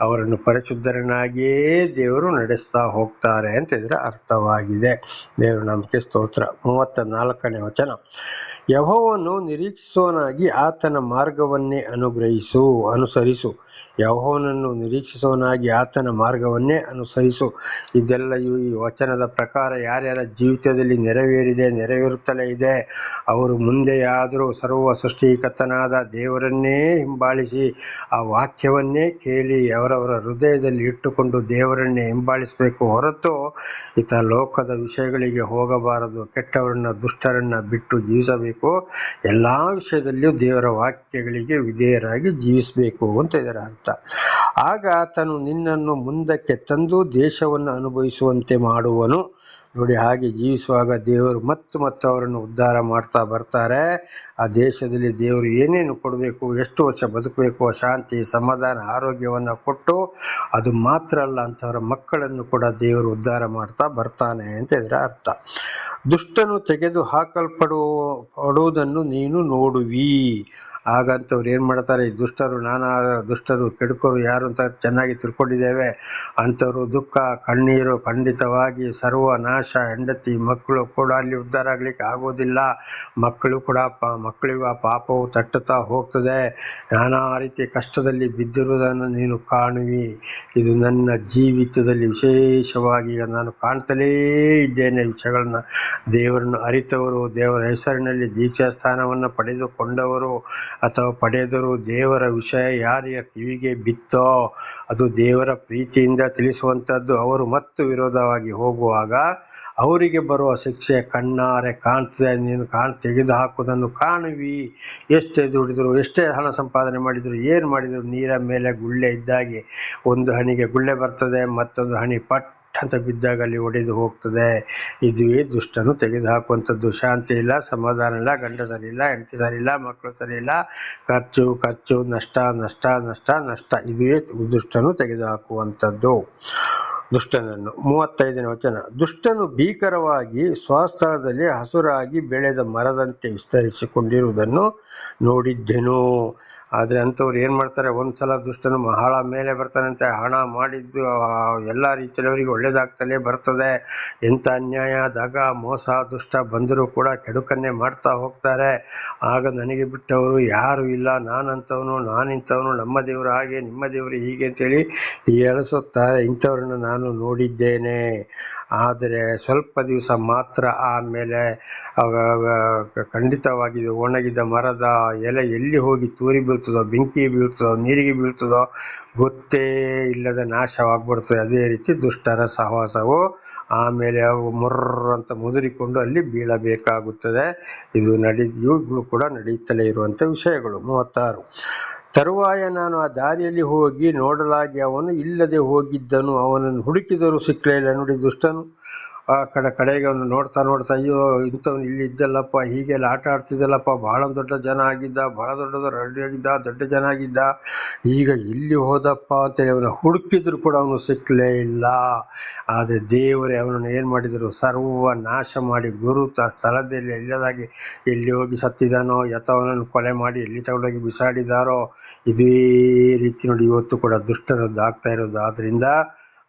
ಅವರನ್ನು ಪರಿಶುದ್ಧರನ್ನಾಗಿಯೇ ದೇವರು ನಡೆಸ್ತಾ ಹೋಗ್ತಾರೆ ಅಂತ ಇದರ ಅರ್ಥವಾಗಿದೆ. ದೇವರ ನಾಮಕ್ಕೆ ಸ್ತೋತ್ರ. 34ನೇ ವಚನ. ಯೆಹೋವನು ನಿರೀಕ್ಷಿಸುವವನಾಗಿ ಆತನ ಮಾರ್ಗವನ್ನೇ ಅನುಸರಿಸು. ಯೆಹೋವನನ್ನು ನಿರೀಕ್ಷಿಸುವವನಾಗಿ ಆತನ ಮಾರ್ಗವನ್ನೇ ಅನುಸರಿಸು. ಇದೆಲ್ಲ ಈ ವಚನದ ಪ್ರಕಾರ ಯಾರ್ಯಾರ ಜೀವಿತದಲ್ಲಿ ನೆರವೇರುತ್ತಲೇ ಇದೆ, ಅವರು ಮುಂದೆಯಾದರೂ ಸರ್ವ ಸೃಷ್ಟಿಕರ್ತನಾದ ದೇವರನ್ನೇ ಹಿಂಬಾಲಿಸಿ ಆ ವಾಕ್ಯವನ್ನೇ ಕೇಳಿ ಅವರವರ ಹೃದಯದಲ್ಲಿ ಇಟ್ಟುಕೊಂಡು ದೇವರನ್ನೇ ಹಿಂಬಾಲಿಸಬೇಕು ಹೊರತು ಈತ ಲೋಕದ ವಿಷಯಗಳಿಗೆ ಹೋಗಬಾರದು. ಕೆಟ್ಟವರನ್ನ ದುಷ್ಟರನ್ನ ಬಿಟ್ಟು ಜೀವಿಸಬೇಕು. ಎಲ್ಲಾ ವಿಷಯದಲ್ಲಿಯೂ ದೇವರ ವಾಕ್ಯಗಳಿಗೆ ವಿಧೇಯರಾಗಿ ಜೀವಿಸಬೇಕು ಅಂತ ಇದರ ಅರ್ಥ. ಆಗ ಆತನು ನಿನ್ನನ್ನು ಮುಂದಕ್ಕೆ ತಂದು ದೇಶವನ್ನು ಅನುಭವಿಸುವಂತೆ ಮಾಡುವನು. ನೋಡಿ, ಹಾಗೆ ಜೀವಿಸುವಾಗ ದೇವರು ಮತ್ತು ಅವರನ್ನು ಉದ್ಧಾರ ಮಾಡ್ತಾ ಬರ್ತಾರೆ. ಆ ದೇಶದಲ್ಲಿ ದೇವರು ಏನೇನು ಕೊಡಬೇಕು, ಎಷ್ಟು ವರ್ಷ ಬದುಕಬೇಕು, ಶಾಂತಿ ಸಮಾಧಾನ ಆರೋಗ್ಯವನ್ನು ಕೊಟ್ಟು, ಅದು ಮಾತ್ರ ಅಲ್ಲ, ಅಂಥವರ ಮಕ್ಕಳನ್ನು ಕೂಡ ದೇವರು ಉದ್ಧಾರ ಮಾಡ್ತಾ ಬರ್ತಾನೆ ಅಂತ ಇದರ ಅರ್ಥ. ದುಷ್ಟನು ತೆಗೆದು ಹಾಕಲ್ಪಡುವುದನ್ನು ನೀನು ನೋಡುವಿ. ಹಾಗಂತವ್ರು ಏನ್ ಮಾಡ್ತಾರೆ, ಈ ದುಷ್ಟರು ಕೆಡುಕರು ಯಾರು ಅಂತ ಚೆನ್ನಾಗಿ ತಿಳ್ಕೊಂಡಿದ್ದೇವೆ. ಅಂಥವ್ರು ದುಃಖ ಕಣ್ಣೀರು ಖಂಡಿತವಾಗಿ ಸರ್ವನಾಶ. ಹೆಂಡತಿ ಮಕ್ಕಳು ಕೂಡ ಅಲ್ಲಿ ಉದ್ಧಾರ ಆಗ್ಲಿಕ್ಕೆ ಆಗೋದಿಲ್ಲ. ಮಕ್ಕಳಿಗೂ ಆ ಪಾಪವು ತಟ್ಟುತ್ತಾ ಹೋಗ್ತದೆ. ನಾನಾ ರೀತಿಯ ಕಷ್ಟದಲ್ಲಿ ಬಿದ್ದಿರುವುದನ್ನು ನೀನು ಕಾಣುವಿ. ಇದು ನನ್ನ ಜೀವಿತದಲ್ಲಿ ವಿಶೇಷವಾಗಿ ನಾನು ಕಾಣ್ತಲೇ ಇದ್ದೇನೆ. ವಿಷಯಗಳನ್ನ ದೇವರನ್ನು ಅರಿತವರು, ದೇವರ ಹೆಸರಿನಲ್ಲಿ ದೀಕ್ಷಾ ಸ್ಥಾನವನ್ನು ಪಡೆದುಕೊಂಡವರು ಅಥವಾ ಪಡೆದರು, ದೇವರ ವಿಷಯ ಯಾರಿಯ ಕಿವಿಗೆ ಬಿತ್ತೋ ಅದು ದೇವರ ಪ್ರೀತಿಯಿಂದ ತಿಳಿಸುವಂಥದ್ದು. ಅವರು ಮತ್ತು ವಿರೋಧವಾಗಿ ಹೋಗುವಾಗ ಅವರಿಗೆ ಬರುವ ಶಿಕ್ಷೆ ಕಣ್ಣಾರೆ ಕಾಣ್ತದೆ. ನೀನು ತೆಗೆದು ಹಾಕುವುದನ್ನು ಕಾಣುವಿ. ಎಷ್ಟೇ ದುಡಿದ್ರು, ಎಷ್ಟೇ ಹಣ ಸಂಪಾದನೆ ಮಾಡಿದ್ರು, ಏನು ಮಾಡಿದ್ರು, ನೀರ ಮೇಲೆ ಗುಳ್ಳೆ ಇದ್ದಾಗೆ ಒಂದು ಹನಿಗೆ ಗುಳ್ಳೆ ಬರ್ತದೆ, ಮತ್ತೊಂದು ಹನಿ ಪಟ್ ಅಂತ ಬಿದ್ದಾಗ ಅಲ್ಲಿ ಒಡೆದು ಹೋಗ್ತದೆ. ಇದುವೇ ದುಷ್ಟನು ತೆಗೆದುಹಾಕುವಂಥದ್ದು. ಶಾಂತಿ ಇಲ್ಲ, ಸಮಾಧಾನ ಇಲ್ಲ, ಗಂಡ ಸರಿ ಇಲ್ಲ, ಹೆಂಡತಿ ಸರಿ ಇಲ್ಲ, ಮಕ್ಕಳು ಸರಿ ಇಲ್ಲ, ಖರ್ಚು ಖರ್ಚು, ನಷ್ಟ ನಷ್ಟ ನಷ್ಟ ನಷ್ಟ. ಇದುವೇ ದುಷ್ಟನು ತೆಗೆದುಹಾಕುವಂಥದ್ದು. ದುಷ್ಟನನ್ನು 35ನೇ ವಚನ. ದುಷ್ಟನು ಭೀಕರವಾಗಿ ಸ್ವಸ್ಥಳದಲ್ಲಿ ಹಸುರಾಗಿ ಬೆಳೆದ ಮರದಂತೆ ವಿಸ್ತರಿಸಿಕೊಂಡಿರುವುದನ್ನು ನೋಡಿದ್ದೆನು. ಆದರೆ ಅಂಥವ್ರು ಏನು ಮಾಡ್ತಾರೆ, ಒಂದ್ಸಲ ದುಷ್ಟನು ಬಹಳ ಮೇಲೆ ಬರ್ತಾನಂತೆ. ಹಣ ಮಾಡಿದ್ದು ಎಲ್ಲ ರೀತಿಯಲ್ಲಿ ಅವರಿಗೆ ಒಳ್ಳೇದಾಗ್ತಲೇ ಬರ್ತದೆ. ಎಂಥ ಅನ್ಯಾಯ, ದಗ, ಮೋಸ, ದುಷ್ಟ ಬಂದರೂ ಕೂಡ ಕೆಡುಕನ್ನೇ ಮಾಡ್ತಾ ಹೋಗ್ತಾರೆ. ಆಗ ನನಗೆ ಬಿಟ್ಟವರು ಯಾರು ಇಲ್ಲ, ನಾನಂಥವನು, ನಾನಿಂಥವನು, ನಮ್ಮ ದೇವರು ಹಾಗೆ, ನಿಮ್ಮ ದೇವರು ಹೀಗೆ ಅಂತೇಳಿ ಎಳಿಸುತ್ತಾರೆ. ಇಂಥವ್ರನ್ನ ನಾನು ನೋಡಿದ್ದೇನೆ. ಆದರೆ ಸ್ವಲ್ಪ ದಿವಸ ಮಾತ್ರ, ಆಮೇಲೆ ಖಂಡಿತವಾಗಿ ಒಣಗಿದ ಮರದ ಎಲೆ ಎಲ್ಲಿ ಹೋಗಿ ತೂರಿ ಬೀಳ್ತದೋ, ಬೆಂಕಿ ಬೀಳ್ತದೋ, ನೀರಿಗೆ ಬೀಳ್ತದೋ ಗೊತ್ತೇ ಇಲ್ಲದೆ ನಾಶವಾಗ್ಬಿಡ್ತದೆ. ಅದೇ ರೀತಿ ದುಷ್ಟರ ಸಹವಾಸವು ಆಮೇಲೆ ಅವು ಅಂತ ಮುದುರಿಕೊಂಡು ಅಲ್ಲಿ ಬೀಳಬೇಕಾಗುತ್ತದೆ. ಇವುಗಳು ಕೂಡ ನಡೆಯುತ್ತಲೇ ಇರುವಂಥ ವಿಷಯಗಳು. 36. ತರುವಾಯ ನಾನು ಆ ದಾರಿಯಲ್ಲಿ ಹೋಗಿ ನೋಡಲಾಗಿ ಅವನು ಇಲ್ಲದೆ ಹೋಗಿದ್ದನು. ಅವನನ್ನು ಹುಡುಕಿದರೂ ಸಿಕ್ಕಲೇ ಇಲ್ಲ. ನೋಡಿ, ದುಷ್ಟನು ಆ ಕಡೆಗೆ ಅವನು ನೋಡ್ತಾ ಅಯ್ಯೋ ಇಂಥವ್ನು ಇಲ್ಲಿ ಇದ್ದಲ್ಲಪ್ಪ, ಹೀಗೆಲ್ಲ ಆಟ ಆಡ್ತಿದ್ದಲ್ಲಪ್ಪ, ಬಹಳ ದೊಡ್ಡ ಜನ ಆಗಿದ್ದ, ಬಹಳ ದೊಡ್ಡ ಜನ ಆಗಿದ್ದ, ಈಗ ಇಲ್ಲಿ ಹೋದಪ್ಪ ಅಂತೇಳಿ ಅವನು ಹುಡುಕಿದ್ರು ಕೂಡ ಅವನು ಸಿಕ್ಕಲೇ ಇಲ್ಲ. ಆದರೆ ದೇವರೇ ಅವನನ್ನು ಏನು ಮಾಡಿದರು, ಸರ್ವ ನಾಶ ಮಾಡಿ ಗುರುತ ಸ್ಥಳದಲ್ಲಿ ಇಲ್ಲದಾಗಿ ಎಲ್ಲಿ ಹೋಗಿ ಸತ್ತಿದಾನೋ, ಅವನನ್ನು ಕೊಲೆ ಮಾಡಿ ಎಲ್ಲಿ ತಗೊಂಡೋಗಿ ಬಿಸಾಡಿದಾರೋ, ಇದೇ ರೀತಿ ನೋಡಿ ಇವತ್ತು ಕೂಡ ದುಷ್ಟರದ್ದು ಆಗ್ತಾ ಇರೋದು. ಆದ್ದರಿಂದ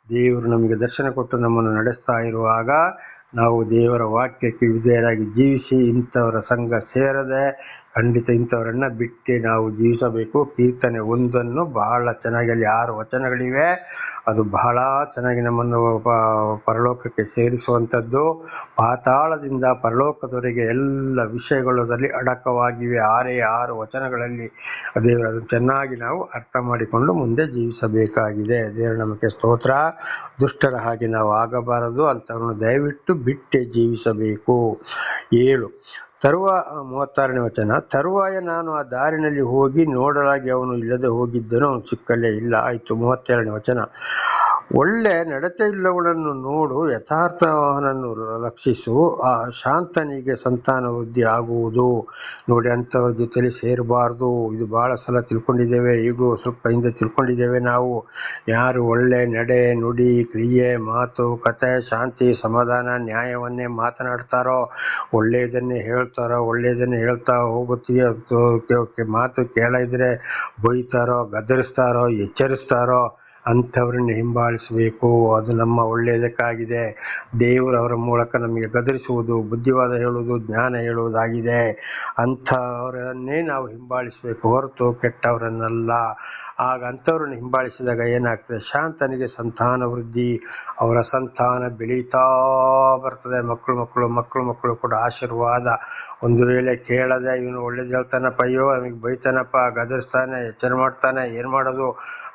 ದೇವರು ನಮಗೆ ದರ್ಶನ ಕೊಟ್ಟು ನಮ್ಮನ್ನು ನಡೆಸ್ತಾ ಇರುವಾಗ ನಾವು ದೇವರ ವಾಕ್ಯಕ್ಕೆ ವಿಧೇಯರಾಗಿ ಜೀವಿಸಿ ಇಂಥವರ ಸಂಘ ಸೇರದೆ ಖಂಡಿತ ಇಂಥವರನ್ನ ಬಿಟ್ಟು ನಾವು ಜೀವಿಸಬೇಕು. ಕೀರ್ತನೆ 1 ಬಹಳ ಚೆನ್ನಾಗಿ, ಅಲ್ಲಿ 6 ವಚನಗಳಿವೆ. ಅದು ಬಹಳ ಚೆನ್ನಾಗಿ ನಮ್ಮನ್ನು ಪರಲೋಕಕ್ಕೆ ಸೇರಿಸುವಂಥದ್ದು. ಪಾತಾಳದಿಂದ ಪರಲೋಕದವರೆಗೆ ಎಲ್ಲ ವಿಷಯಗಳು ಅದರಲ್ಲಿ ಅಡಕವಾಗಿವೆ. 6 ವಚನಗಳಲ್ಲಿ ದೇವರು ಅದನ್ನು ಚೆನ್ನಾಗಿ ನಾವು ಅರ್ಥ ಮಾಡಿಕೊಂಡು ಮುಂದೆ ಜೀವಿಸಬೇಕಾಗಿದೆ. ದೇವರ ನಮಗೆ ಸ್ತೋತ್ರ. ದುಷ್ಟರ ಹಾಗೆ ನಾವು ಆಗಬಾರದು. ಅಂಥವ್ರನ್ನು ದಯವಿಟ್ಟು ಬಿಟ್ಟೆ ಜೀವಿಸಬೇಕು. 7. 36ನೇ ವಚನ. ತರುವಾಯ ನಾನು ಆ ದಾರಿನಲ್ಲಿ ಹೋಗಿ ನೋಡಲಾಗಿ ಅವನು ಇಲ್ಲದೆ ಹೋಗಿದ್ದನು, ಅವನು ಸಿಕ್ಕಲೇ ಇಲ್ಲ. ಆಯಿತು. 37ನೇ ವಚನ. ಒಳ್ಳೆ ನಡತೆ ಇಲ್ಲವನನ್ನು ನೋಡು, ಯಥಾರ್ಥವನನ್ನು ಲಕ್ಷಿಸು, ಆ ಶಾಂತನಿಗೆ ಸಂತಾನ ವೃದ್ಧಿ ಆಗುವುದು. ನೋಡಿ, ಅಂಥವ್ರ ಜೊತೆಲಿ ಸೇರಬಾರ್ದು. ಇದು ಬಹಳ ಸಲ ತಿಳ್ಕೊಂಡಿದ್ದೇವೆ, ಈಗೂ ಸ್ವಲ್ಪ ಹಿಂದೆ ತಿಳ್ಕೊಂಡಿದ್ದೇವೆ ನಾವು. ಯಾರು ಒಳ್ಳೆ ನಡೆ, ನುಡಿ, ಕ್ರಿಯೆ, ಮಾತು, ಕತೆ, ಶಾಂತಿ, ಸಮಾಧಾನ, ನ್ಯಾಯವನ್ನೇ ಮಾತನಾಡ್ತಾರೋ, ಒಳ್ಳೆಯದನ್ನೇ ಹೇಳ್ತಾರೋ, ಒಳ್ಳೆಯದನ್ನೇ ಹೇಳ್ತಾ ಹೋಗುತ್ತೀಯ, ಮಾತು ಕೇಳಿದ್ರೆ ಬೈತಾರೋ, ಗದರಿಸ್ತಾರೋ, ಎಚ್ಚರಿಸ್ತಾರೋ ಅಂಥವ್ರನ್ನ ಹಿಂಬಾಲಿಸಬೇಕು. ಅದು ನಮ್ಮ ಒಳ್ಳೆಯದಕ್ಕಾಗಿದೆ. ದೇವರು ಅವರ ಮೂಲಕ ನಮಗೆ ಗದರಿಸುವುದು, ಬುದ್ಧಿವಾದ ಹೇಳುವುದು, ಜ್ಞಾನ ಹೇಳುವುದಾಗಿದೆ. ಅಂಥವರನ್ನೇ ನಾವು ಹಿಂಬಾಲಿಸಬೇಕು, ಹೊರತು ಕೆಟ್ಟವರನ್ನಲ್ಲ. ಆಗ ಅಂಥವ್ರನ್ನ ಹಿಂಬಾಲಿಸಿದಾಗ ಏನಾಗ್ತದೆ, ಶಾಂತನಿಗೆ ಸಂತಾನ ವೃದ್ಧಿ, ಅವರ ಸಂತಾನ ಬೆಳೀತಾ ಬರ್ತದೆ. ಮಕ್ಕಳು ಕೂಡ ಆಶೀರ್ವಾದ. ಒಂದು ವೇಳೆ ಕೇಳದೆ ಇವನು ಒಳ್ಳೇದು ಹೇಳ್ತಾನಪ್ಪ, ಅಯ್ಯೋ ಅವನಿಗೆ ಬೈತಾನಪ್ಪ, ಗದರಿಸ್ತಾನೆ, ಎಚ್ಚರ ಮಾಡ್ತಾನೆ, ಏನು ಮಾಡೋದು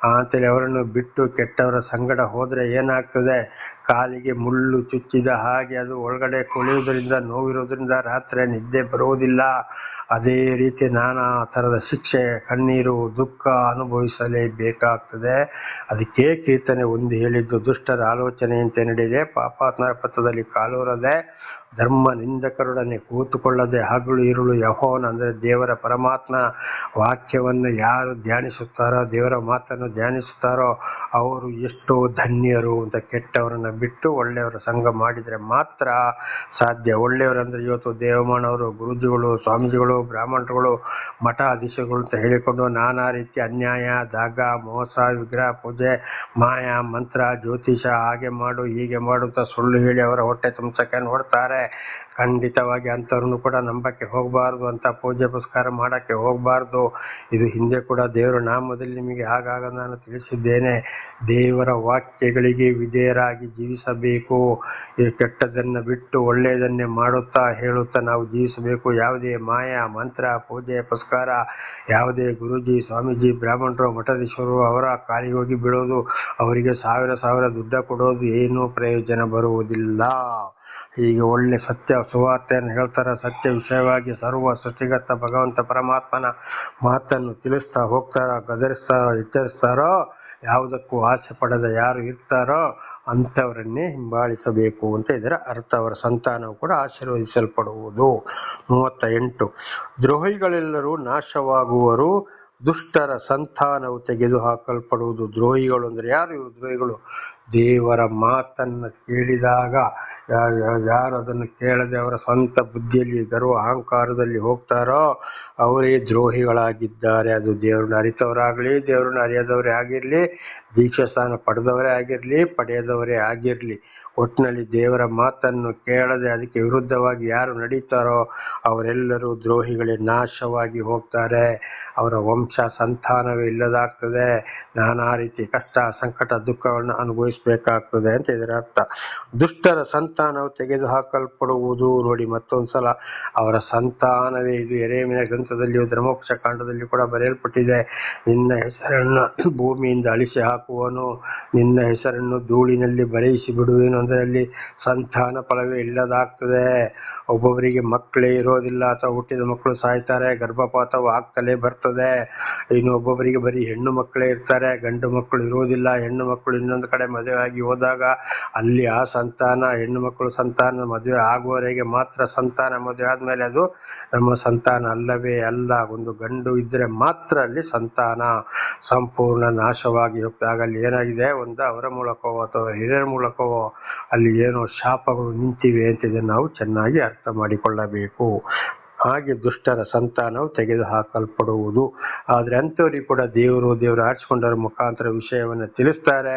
ಅಂತೇಳಿ ಅವರನ್ನು ಬಿಟ್ಟು ಕೆಟ್ಟವರ ಸಂಗಡ ಹೋದರೆ ಏನಾಗ್ತದೆ, ಕಾಲಿಗೆ ಮುಳ್ಳು ಚುಚ್ಚಿದ ಹಾಗೆ ಅದು ಒಳಗಡೆ ಕೊಳೆಯುವುದರಿಂದ, ನೋವಿರೋದ್ರಿಂದ ರಾತ್ರಿ ನಿದ್ದೆ ಬರುವುದಿಲ್ಲ. ಅದೇ ರೀತಿ ನಾನಾ ಥರದ ಶಿಕ್ಷೆ, ಕಣ್ಣೀರು, ದುಃಖ ಅನುಭವಿಸಲೇಬೇಕಾಗ್ತದೆ. ಅದಕ್ಕೆ ಕೀರ್ತನೆ 1 ಹೇಳಿದ್ದು, ದುಷ್ಟರ ಆಲೋಚನೆಯಂತೆ ನಡೆಯದೆ, ಪಾಪಾತ್ಮರ ಪಥದಲ್ಲಿ ಕಾಲೂರದೆ, ಧರ್ಮ ನಿಂದಕರೊಡನೆ ಕೂತುಕೊಳ್ಳದೆ, ಹಗಲು ಇರುಳು ಯೆಹೋವನ ಅಂದರೆ ದೇವರ ಪರಮಾತ್ಮ ವಾಕ್ಯವನ್ನು ಯಾರು ಧ್ಯಾನಿಸುತ್ತಾರೋ, ದೇವರ ಮಾತನ್ನು ಧ್ಯಾನಿಸುತ್ತಾರೋ ಅವರು ಎಷ್ಟೋ ಧನ್ಯರು ಅಂತ. ಕೆಟ್ಟವರನ್ನು ಬಿಟ್ಟು ಒಳ್ಳೆಯವರ ಸಂಘ ಮಾಡಿದರೆ ಮಾತ್ರ ಸಾಧ್ಯ. ಒಳ್ಳೆಯವರಂದ್ರೆ ಇವತ್ತು ದೇವಮಾನವರು, ಗುರುಜಿಗಳು, ಸ್ವಾಮೀಜಿಗಳು, ಬ್ರಾಹ್ಮಣರುಗಳು, ಮಠಾಧೀಶಗಳು ಅಂತ ಹೇಳಿಕೊಂಡು ನಾನಾ ರೀತಿಯ ಅನ್ಯಾಯ, ದಾಗ, ಮೋಸ, ವಿಗ್ರಹ ಪೂಜೆ, ಮಾಯ, ಮಂತ್ರ, ಜ್ಯೋತಿಷ, ಹಾಗೆ ಮಾಡು ಹೀಗೆ ಮಾಡು ಅಂತ ಸುಳ್ಳು ಹೇಳಿ ಅವರ ಹೊಟ್ಟೆ ತುಂಬಸಕ್ಕೆ ನೋಡ್ತಾರೆ. ಖಂಡಿತವಾಗಿ ಅಂಥವ್ರನ್ನು ಕೂಡ ನಂಬಕ್ಕೆ ಹೋಗಬಾರ್ದು, ಅಂತ ಪೂಜೆ ಪುರಸ್ಕಾರ ಮಾಡೋಕ್ಕೆ ಹೋಗಬಾರ್ದು. ಇದು ಹಿಂದೆ ಕೂಡ ದೇವರ ನಾಮದಲ್ಲಿ ನಿಮಗೆ ಆಗಾಗ ನಾನು ತಿಳಿಸಿದ್ದೇನೆ. ದೇವರ ವಾಕ್ಯಗಳಿಗೆ ವಿಧೇಯರಾಗಿ ಜೀವಿಸಬೇಕು. ಈ ಕೆಟ್ಟದನ್ನು ಬಿಟ್ಟು ಒಳ್ಳೆಯದನ್ನೇ ಮಾಡುತ್ತಾ ಹೇಳುತ್ತಾ ನಾವು ಜೀವಿಸಬೇಕು. ಯಾವುದೇ ಮಾಯ, ಮಂತ್ರ, ಪೂಜೆ ಪುರಸ್ಕಾರ, ಯಾವುದೇ ಗುರುಜಿ, ಸ್ವಾಮೀಜಿ, ಬ್ರಾಹ್ಮಣರು, ಮಠಾಧೀಶರು ಅವರ ಕಾಲಿಗೆ ಹೋಗಿ ಬೀಳೋದು, ಅವರಿಗೆ ಸಾವಿರ ದುಡ್ಡ ಕೊಡೋದು ಏನೂ ಪ್ರಯೋಜನ ಬರುವುದಿಲ್ಲ. ಹೀಗೆ ಒಳ್ಳೆ ಸತ್ಯ ಸುವಾರ್ತೆಯನ್ನು ಹೇಳ್ತಾರ, ಸತ್ಯ ವಿಷಯವಾಗಿ ಸರ್ವ ಸೃಷ್ಟಿಗರ್ತ ಭಗವಂತ ಪರಮಾತ್ಮನ ಮಾತನ್ನು ತಿಳಿಸ್ತಾ ಹೋಗ್ತಾರೋ, ಗದರಿಸ್ತಾರೋ, ಎಚ್ಚರಿಸ್ತಾರೋ, ಯಾವುದಕ್ಕೂ ಆಸೆ ಪಡದೆ ಯಾರು ಇರ್ತಾರೋ ಅಂಥವರನ್ನೇ ಹಿಂಬಾಲಿಸಬೇಕು ಅಂತ ಇದರ ಅರ್ಥ. ಅವರ ಸಂತಾನವು ಕೂಡ ಆಶೀರ್ವದಿಸಲ್ಪಡುವುದು. 38 ದ್ರೋಹಿಗಳೆಲ್ಲರೂ ನಾಶವಾಗುವರು, ದುಷ್ಟರ ಸಂತಾನವು ತೆಗೆದುಹಾಕಲ್ಪಡುವುದು. ದ್ರೋಹಿಗಳು ಅಂದ್ರೆ ಯಾರು? ಇವರು ದ್ರೋಹಿಗಳು ದೇವರ ಮಾತನ್ನ ಕೇಳಿದಾಗ ಯಾರು ಅದನ್ನು ಕೇಳದೆ ಅವರ ಸ್ವಂತ ಬುದ್ಧಿಯಲ್ಲಿ ಗರ್ವ ಅಹಂಕಾರದಲ್ಲಿ ಹೋಗ್ತಾರೋ ಅವರೇ ದ್ರೋಹಿಗಳಾಗಿದ್ದಾರೆ. ಅದು ದೇವರನ್ನ ಅರಿತವರಾಗ್ಲಿ, ದೇವರನ್ನ ಅರಿಯದವರೇ ಆಗಿರ್ಲಿ, ದೀಕ್ಷಾ ಸ್ಥಾನ ಪಡೆದವರೇ ಆಗಿರ್ಲಿ, ಪಡೆಯದವರೇ ಆಗಿರ್ಲಿ, ಒಟ್ಟಿನಲ್ಲಿ ದೇವರ ಮಾತನ್ನು ಕೇಳದೆ ಅದಕ್ಕೆ ವಿರುದ್ಧವಾಗಿ ಯಾರು ನಡೀತಾರೋ ಅವರೆಲ್ಲರೂ ದ್ರೋಹಿಗಳೇ, ನಾಶವಾಗಿ ಹೋಗ್ತಾರೆ. ಅವರ ವಂಶ ಸಂತಾನವೇ ಇಲ್ಲದಾಗ್ತದೆ. ನಾನಾ ರೀತಿ ಕಷ್ಟ, ಸಂಕಟ, ದುಃಖವನ್ನು ಅನುಭವಿಸಬೇಕಾಗ್ತದೆ ಅಂತ ಇದರ ಅರ್ಥ. ದುಷ್ಟರ ಸಂತಾನವು ತೆಗೆದುಹಾಕಲ್ಪಡುವುದು. ನೋಡಿ ಮತ್ತೊಂದ್ಸಲ ಅವರ ಸಂತಾನವೇ ಇದು. ಯೆರೆಮೀಯನ ಗ್ರಂಥದಲ್ಲಿಯೂ ಧರ್ಮೋಪದೇಶ ಕಾಂಡದಲ್ಲಿ ಕೂಡ ಬರೆಯಲ್ಪಟ್ಟಿದೆ. ನಿನ್ನ ಹೆಸರನ್ನು ಭೂಮಿಯಿಂದ ಅಳಿಸಿ ಹಾಕುವನು, ನಿನ್ನ ಹೆಸರನ್ನು ಧೂಳಿನಲ್ಲಿ ಬರೆಯಿಸಿ ಬಿಡುವೇನು. ಅದರಲ್ಲಿ ಸಂತಾನ ಫಲವೇ ಇಲ್ಲದಾಗ್ತದೆ. ಒಬ್ಬೊಬ್ಬರಿಗೆ ಮಕ್ಕಳೇ ಇರೋದಿಲ್ಲ, ಅಥವಾ ಹುಟ್ಟಿದ ಮಕ್ಕಳು ಸಾಯ್ತಾರೆ, ಗರ್ಭಪಾತವು ಆಗ್ತಲೇ ಬರ್ತದೆ. ಇನ್ನು ಒಬ್ಬೊಬ್ಬರಿಗೆ ಬರೀ ಹೆಣ್ಣು ಮಕ್ಕಳೇ ಇರ್ತಾರೆ, ಗಂಡು ಮಕ್ಕಳು ಇರೋದಿಲ್ಲ. ಹೆಣ್ಣು ಮಕ್ಕಳು ಇನ್ನೊಂದು ಕಡೆ ಮದುವೆ ಆಗಿ ಹೋದಾಗ ಅಲ್ಲಿ ಆ ಸಂತಾನ, ಹೆಣ್ಣು ಮಕ್ಕಳು ಸಂತಾನ ಮದುವೆ ಆಗುವವರೆಗೆ ಮಾತ್ರ ಸಂತಾನ, ಮದುವೆ ಆದ್ಮೇಲೆ ಅದು ನಮ್ಮ ಸಂತಾನ ಅಲ್ಲವೇ ಅಲ್ಲ. ಒಂದು ಗಂಡು ಇದ್ರೆ ಮಾತ್ರ ಅಲ್ಲಿ ಸಂತಾನ ಸಂಪೂರ್ಣ ನಾಶವಾಗಿ ಹೋಗ್ದಾಗ ಅಲ್ಲಿ ಏನಾಗಿದೆ, ಒಂದು ಅವರ ಮೂಲಕವೋ ಅಥವಾ ಹಿರಿಯರ ಮೂಲಕವೋ ಅಲ್ಲಿ ಏನೋ ಶಾಪಗಳು ನಿಂತಿವೆ ಅಂತ ಇದನ್ನು ನಾವು ಚೆನ್ನಾಗಿ ಅರ್ಥ ಮಾಡಿಕೊಳ್ಳಬೇಕು. ಹಾಗೆ ದುಷ್ಟರ ಸಂತಾನವು ತೆಗೆದು ಹಾಕಲ್ಪಡುವುದು. ಆದ್ರೆ ಅಂಥವ್ರಿಗೆ ಕೂಡ ದೇವರು ಆರಿಸಿಕೊಂಡರ ಮುಖಾಂತರ ವಿಷಯವನ್ನು ತಿಳಿಸ್ತಾರೆ.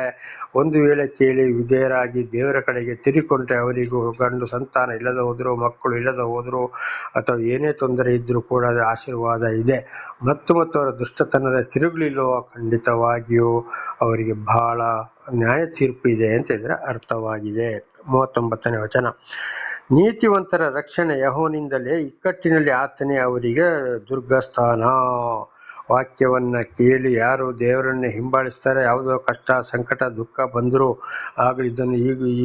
ಒಂದು ವೇಳೆ ಕೇಳಿ ವಿಧೇಯರಾಗಿ ದೇವರ ಕಡೆಗೆ ತಿರುಗಿಕೊಂಡ್ರೆ ಅವರಿಗೂ ಗಂಡು ಸಂತಾನ ಇಲ್ಲದ ಹೋದ್ರು, ಮಕ್ಕಳು ಇಲ್ಲದ ಹೋದ್ರು, ಅಥವಾ ಏನೇ ತೊಂದರೆ ಇದ್ರೂ ಕೂಡ ಆಶೀರ್ವಾದ ಇದೆ. ಮತ್ತು ಅವರ ದುಷ್ಟತನದ ತಿರುಗಲಿಲ್ಲೋ ಖಂಡಿತವಾಗಿಯೂ ಅವರಿಗೆ ಬಹಳ ನ್ಯಾಯ ತೀರ್ಪು ಇದೆ ಅಂತ ಇದರ ಅರ್ಥವಾಗಿದೆ. 39ನೇ ವಚನ ನೀತಿವಂತರ ರಕ್ಷಣೆ ಯೆಹೋವನಿಂದಲೇ, ಇಕ್ಕಟ್ಟಿನಲ್ಲಿ ಆತನೇ ಅವರಿಗೆ ದುರ್ಗಸ್ಥಾನ. ವಾಕ್ಯವನ್ನ ಕೇಳಿ ಯಾರು ದೇವರನ್ನೇ ಹಿಂಬಾಲಿಸ್ತಾರೆ, ಯಾವುದೋ ಕಷ್ಟ ಸಂಕಟ ದುಃಖ ಬಂದರೂ ಆಗ ಇದನ್ನು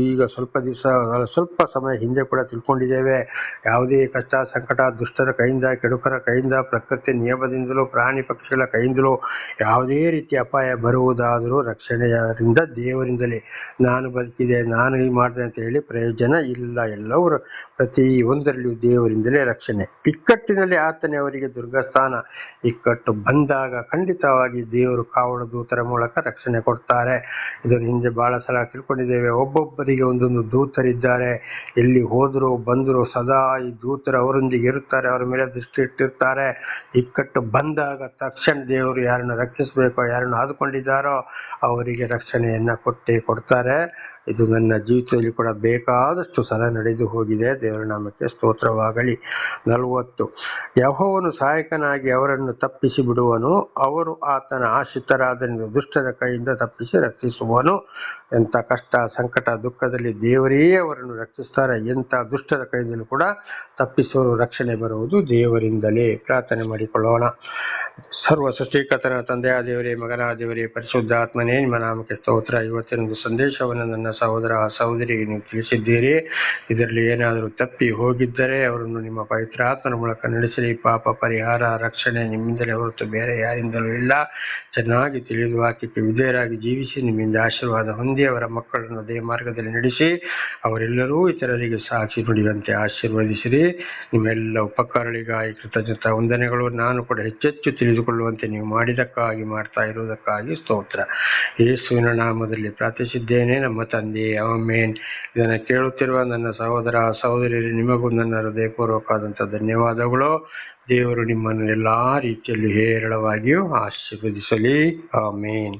ಈಗ ಸ್ವಲ್ಪ ಸಮಯ ಹಿಂದೆ ಕೂಡ ತಿಳ್ಕೊಂಡಿದ್ದೇವೆ. ಯಾವುದೇ ಕಷ್ಟ ಸಂಕಟ ದುಷ್ಟರ ಕೈಯಿಂದ, ಕೆಡುಕರ ಕೈಯಿಂದ, ಪ್ರಕೃತಿ ನಿಯಮದಿಂದಲೂ, ಪ್ರಾಣಿ ಪಕ್ಷಿಗಳ ಕೈಯಿಂದಲೂ ಯಾವುದೇ ರೀತಿ ಅಪಾಯ ಬರುವುದಾದರೂ ರಕ್ಷಣೆಯಿಂದ ದೇವರಿಂದಲೇ. ನಾನು ಬದುಕಿದೆ, ನಾನು ಹೀಗೆ ಮಾಡಿದೆ ಅಂತ ಹೇಳಿ ಪ್ರಯೋಜನ ಇಲ್ಲ. ಎಲ್ಲರೂ ಪ್ರತಿ ಒಂದರಲ್ಲಿಯೂ ದೇವರಿಂದಲೇ ರಕ್ಷಣೆ. ಇಕ್ಕಟ್ಟಿನಲ್ಲಿ ಆತನೇ ಅವರಿಗೆ ದುರ್ಗಸ್ಥಾನ. ಇಕ್ಕಟ್ಟು ಬಂದಾಗ ಖಂಡಿತವಾಗಿ ದೇವರು ಕಾವಲು ದೂತರ ಮೂಲಕ ರಕ್ಷಣೆ ಕೊಡ್ತಾರೆ. ಇದನ್ನು ಹಿಂದೆ ಬಹಳ ಸಲ ತಿಳ್ಕೊಂಡಿದ್ದೇವೆ. ಒಬ್ಬೊಬ್ಬರಿಗೆ ಒಂದೊಂದು ದೂತರಿದ್ದಾರೆ. ಎಲ್ಲಿ ಹೋದ್ರು ಬಂದ್ರು ಸದಾ ಈ ದೂತರು ಅವರೊಂದಿಗೆ ಇರುತ್ತಾರೆ, ಅವರ ಮೇಲೆ ದೃಷ್ಟಿ ಇಟ್ಟಿರ್ತಾರೆ. ಇಕ್ಕಟ್ಟು ಬಂದಾಗ ತಕ್ಷಣ ದೇವರು ಯಾರನ್ನು ರಕ್ಷಿಸಬೇಕೋ, ಯಾರನ್ನು ಆದುಕೊಂಡಿದ್ದಾರೋ ಅವರಿಗೆ ರಕ್ಷಣೆಯನ್ನ ಕೊಡ್ತಾರೆ. ಇದು ನನ್ನ ಜೀವಿತದಲ್ಲಿ ಕೂಡ ಬೇಕಾದಷ್ಟು ಸಲ ನಡೆದು ಹೋಗಿದೆ. ದೇವರ ನಾಮಕ್ಕೆ ಸ್ತೋತ್ರವಾಗಲಿ. 40 ಯೆಹೋವನು ಸಹಾಯಕನಾಗಿ ಅವರನ್ನು ತಪ್ಪಿಸಿ ಬಿಡುವನು, ಅವರು ಆತನ ಆಶ್ರಿತರಾದ ದುಷ್ಟರ ಕೈಯಿಂದ ತಪ್ಪಿಸಿ ರಕ್ಷಿಸುವನು. ಎಂಥ ಕಷ್ಟ ಸಂಕಟ ದುಃಖದಲ್ಲಿ ದೇವರೇ ಅವರನ್ನು ರಕ್ಷಿಸ್ತಾರೆ. ಎಂಥ ದುಷ್ಟರ ಕೈಯಿಂದಲೂ ಕೂಡ ತಪ್ಪಿಸುವ ರಕ್ಷಣೆ ಬರುವುದು ದೇವರಿಂದಲೇ. ಪ್ರಾರ್ಥನೆ ಮಾಡಿಕೊಳ್ಳೋಣ. ಸರ್ವ ಸೃಷ್ಟಿಕರ್ತನ ತಂದೆಯ ದೇವರೇ, ಮಗನ ದೇವರೇ, ಪರಿಶುದ್ಧಾತ್ಮನೇ, ನಿಮ್ಮ ನಾಮಕ್ಕೆ ಸ್ತೋತ್ರ. ಇವತ್ತಿನ ಸಂದೇಶವನ್ನು ನನ್ನ ಸಹೋದರ ಸಹೋದರಿಗೆ ನೀವು ತಿಳಿಸಿದ್ದೀರಿ. ಇದರಲ್ಲಿ ಏನಾದರೂ ತಪ್ಪಿ ಹೋಗಿದ್ದರೆ ಅವರನ್ನು ನಿಮ್ಮ ಪವಿತ್ರ ಆತ್ಮನ ಮೂಲಕ ನಡೆಸಿರಿ. ಪಾಪ ಪರಿಹಾರ ರಕ್ಷಣೆ ನಿಮ್ಮಿಂದಲೇ ಹೊರತು ಬೇರೆ ಯಾರಿಂದಲೂ ಇಲ್ಲ. ಚೆನ್ನಾಗಿ ತಿಳಿದು ವಾಕ್ಯಕ್ಕೆ ವಿಧೇಯರಾಗಿ ಜೀವಿಸಿ ನಿಮ್ಮಿಂದ ಆಶೀರ್ವಾದ ಹೊಂದಿ ಅವರ ಮಕ್ಕಳನ್ನು ಅದೇ ಮಾರ್ಗದಲ್ಲಿ ನಡೆಸಿ ಅವರೆಲ್ಲರೂ ಇತರರಿಗೆ ಸಾಕ್ಷಿ ನುಡಿಯುವಂತೆ ಆಶೀರ್ವದಿಸಿರಿ. ನಿಮ್ಮೆಲ್ಲ ಉಪಕಾರಗಳಿಗಾಗಿ ಕೃತಜ್ಞತಾ ವಂದನೆಗಳು. ನಾನು ಕೂಡ ಹೆಚ್ಚೆಚ್ಚು ತಿಳಿದುಕೊಳ್ಳುವಂತೆ ನೀವು ಮಾಡಿದಕ್ಕಾಗಿ, ಮಾಡ್ತಾ ಇರುವುದಕ್ಕಾಗಿ ಸ್ತೋತ್ರ. ಯೇಸುವಿನ ನಾಮದಲ್ಲಿ ಪ್ರಾರ್ಥಿಸಿದ್ದೇನೆ ನಮ್ಮ ತಂದೆ, ಆಮೆನ್. ಇದನ್ನು ಕೇಳುತ್ತಿರುವ ನನ್ನ ಸಹೋದರ ಸಹೋದರಿಯರು ನಿಮಗೂ ನನ್ನ ಹೃದಯಪೂರ್ವಕವಾದಂಥ ಧನ್ಯವಾದಗಳು. ದೇವರು ನಿಮ್ಮನ್ನು ಎಲ್ಲಾ ರೀತಿಯಲ್ಲಿ ಹೇರಳವಾಗಿಯೂ ಆಶೀರ್ವದಿಸಲಿ. ಆಮೆನ್.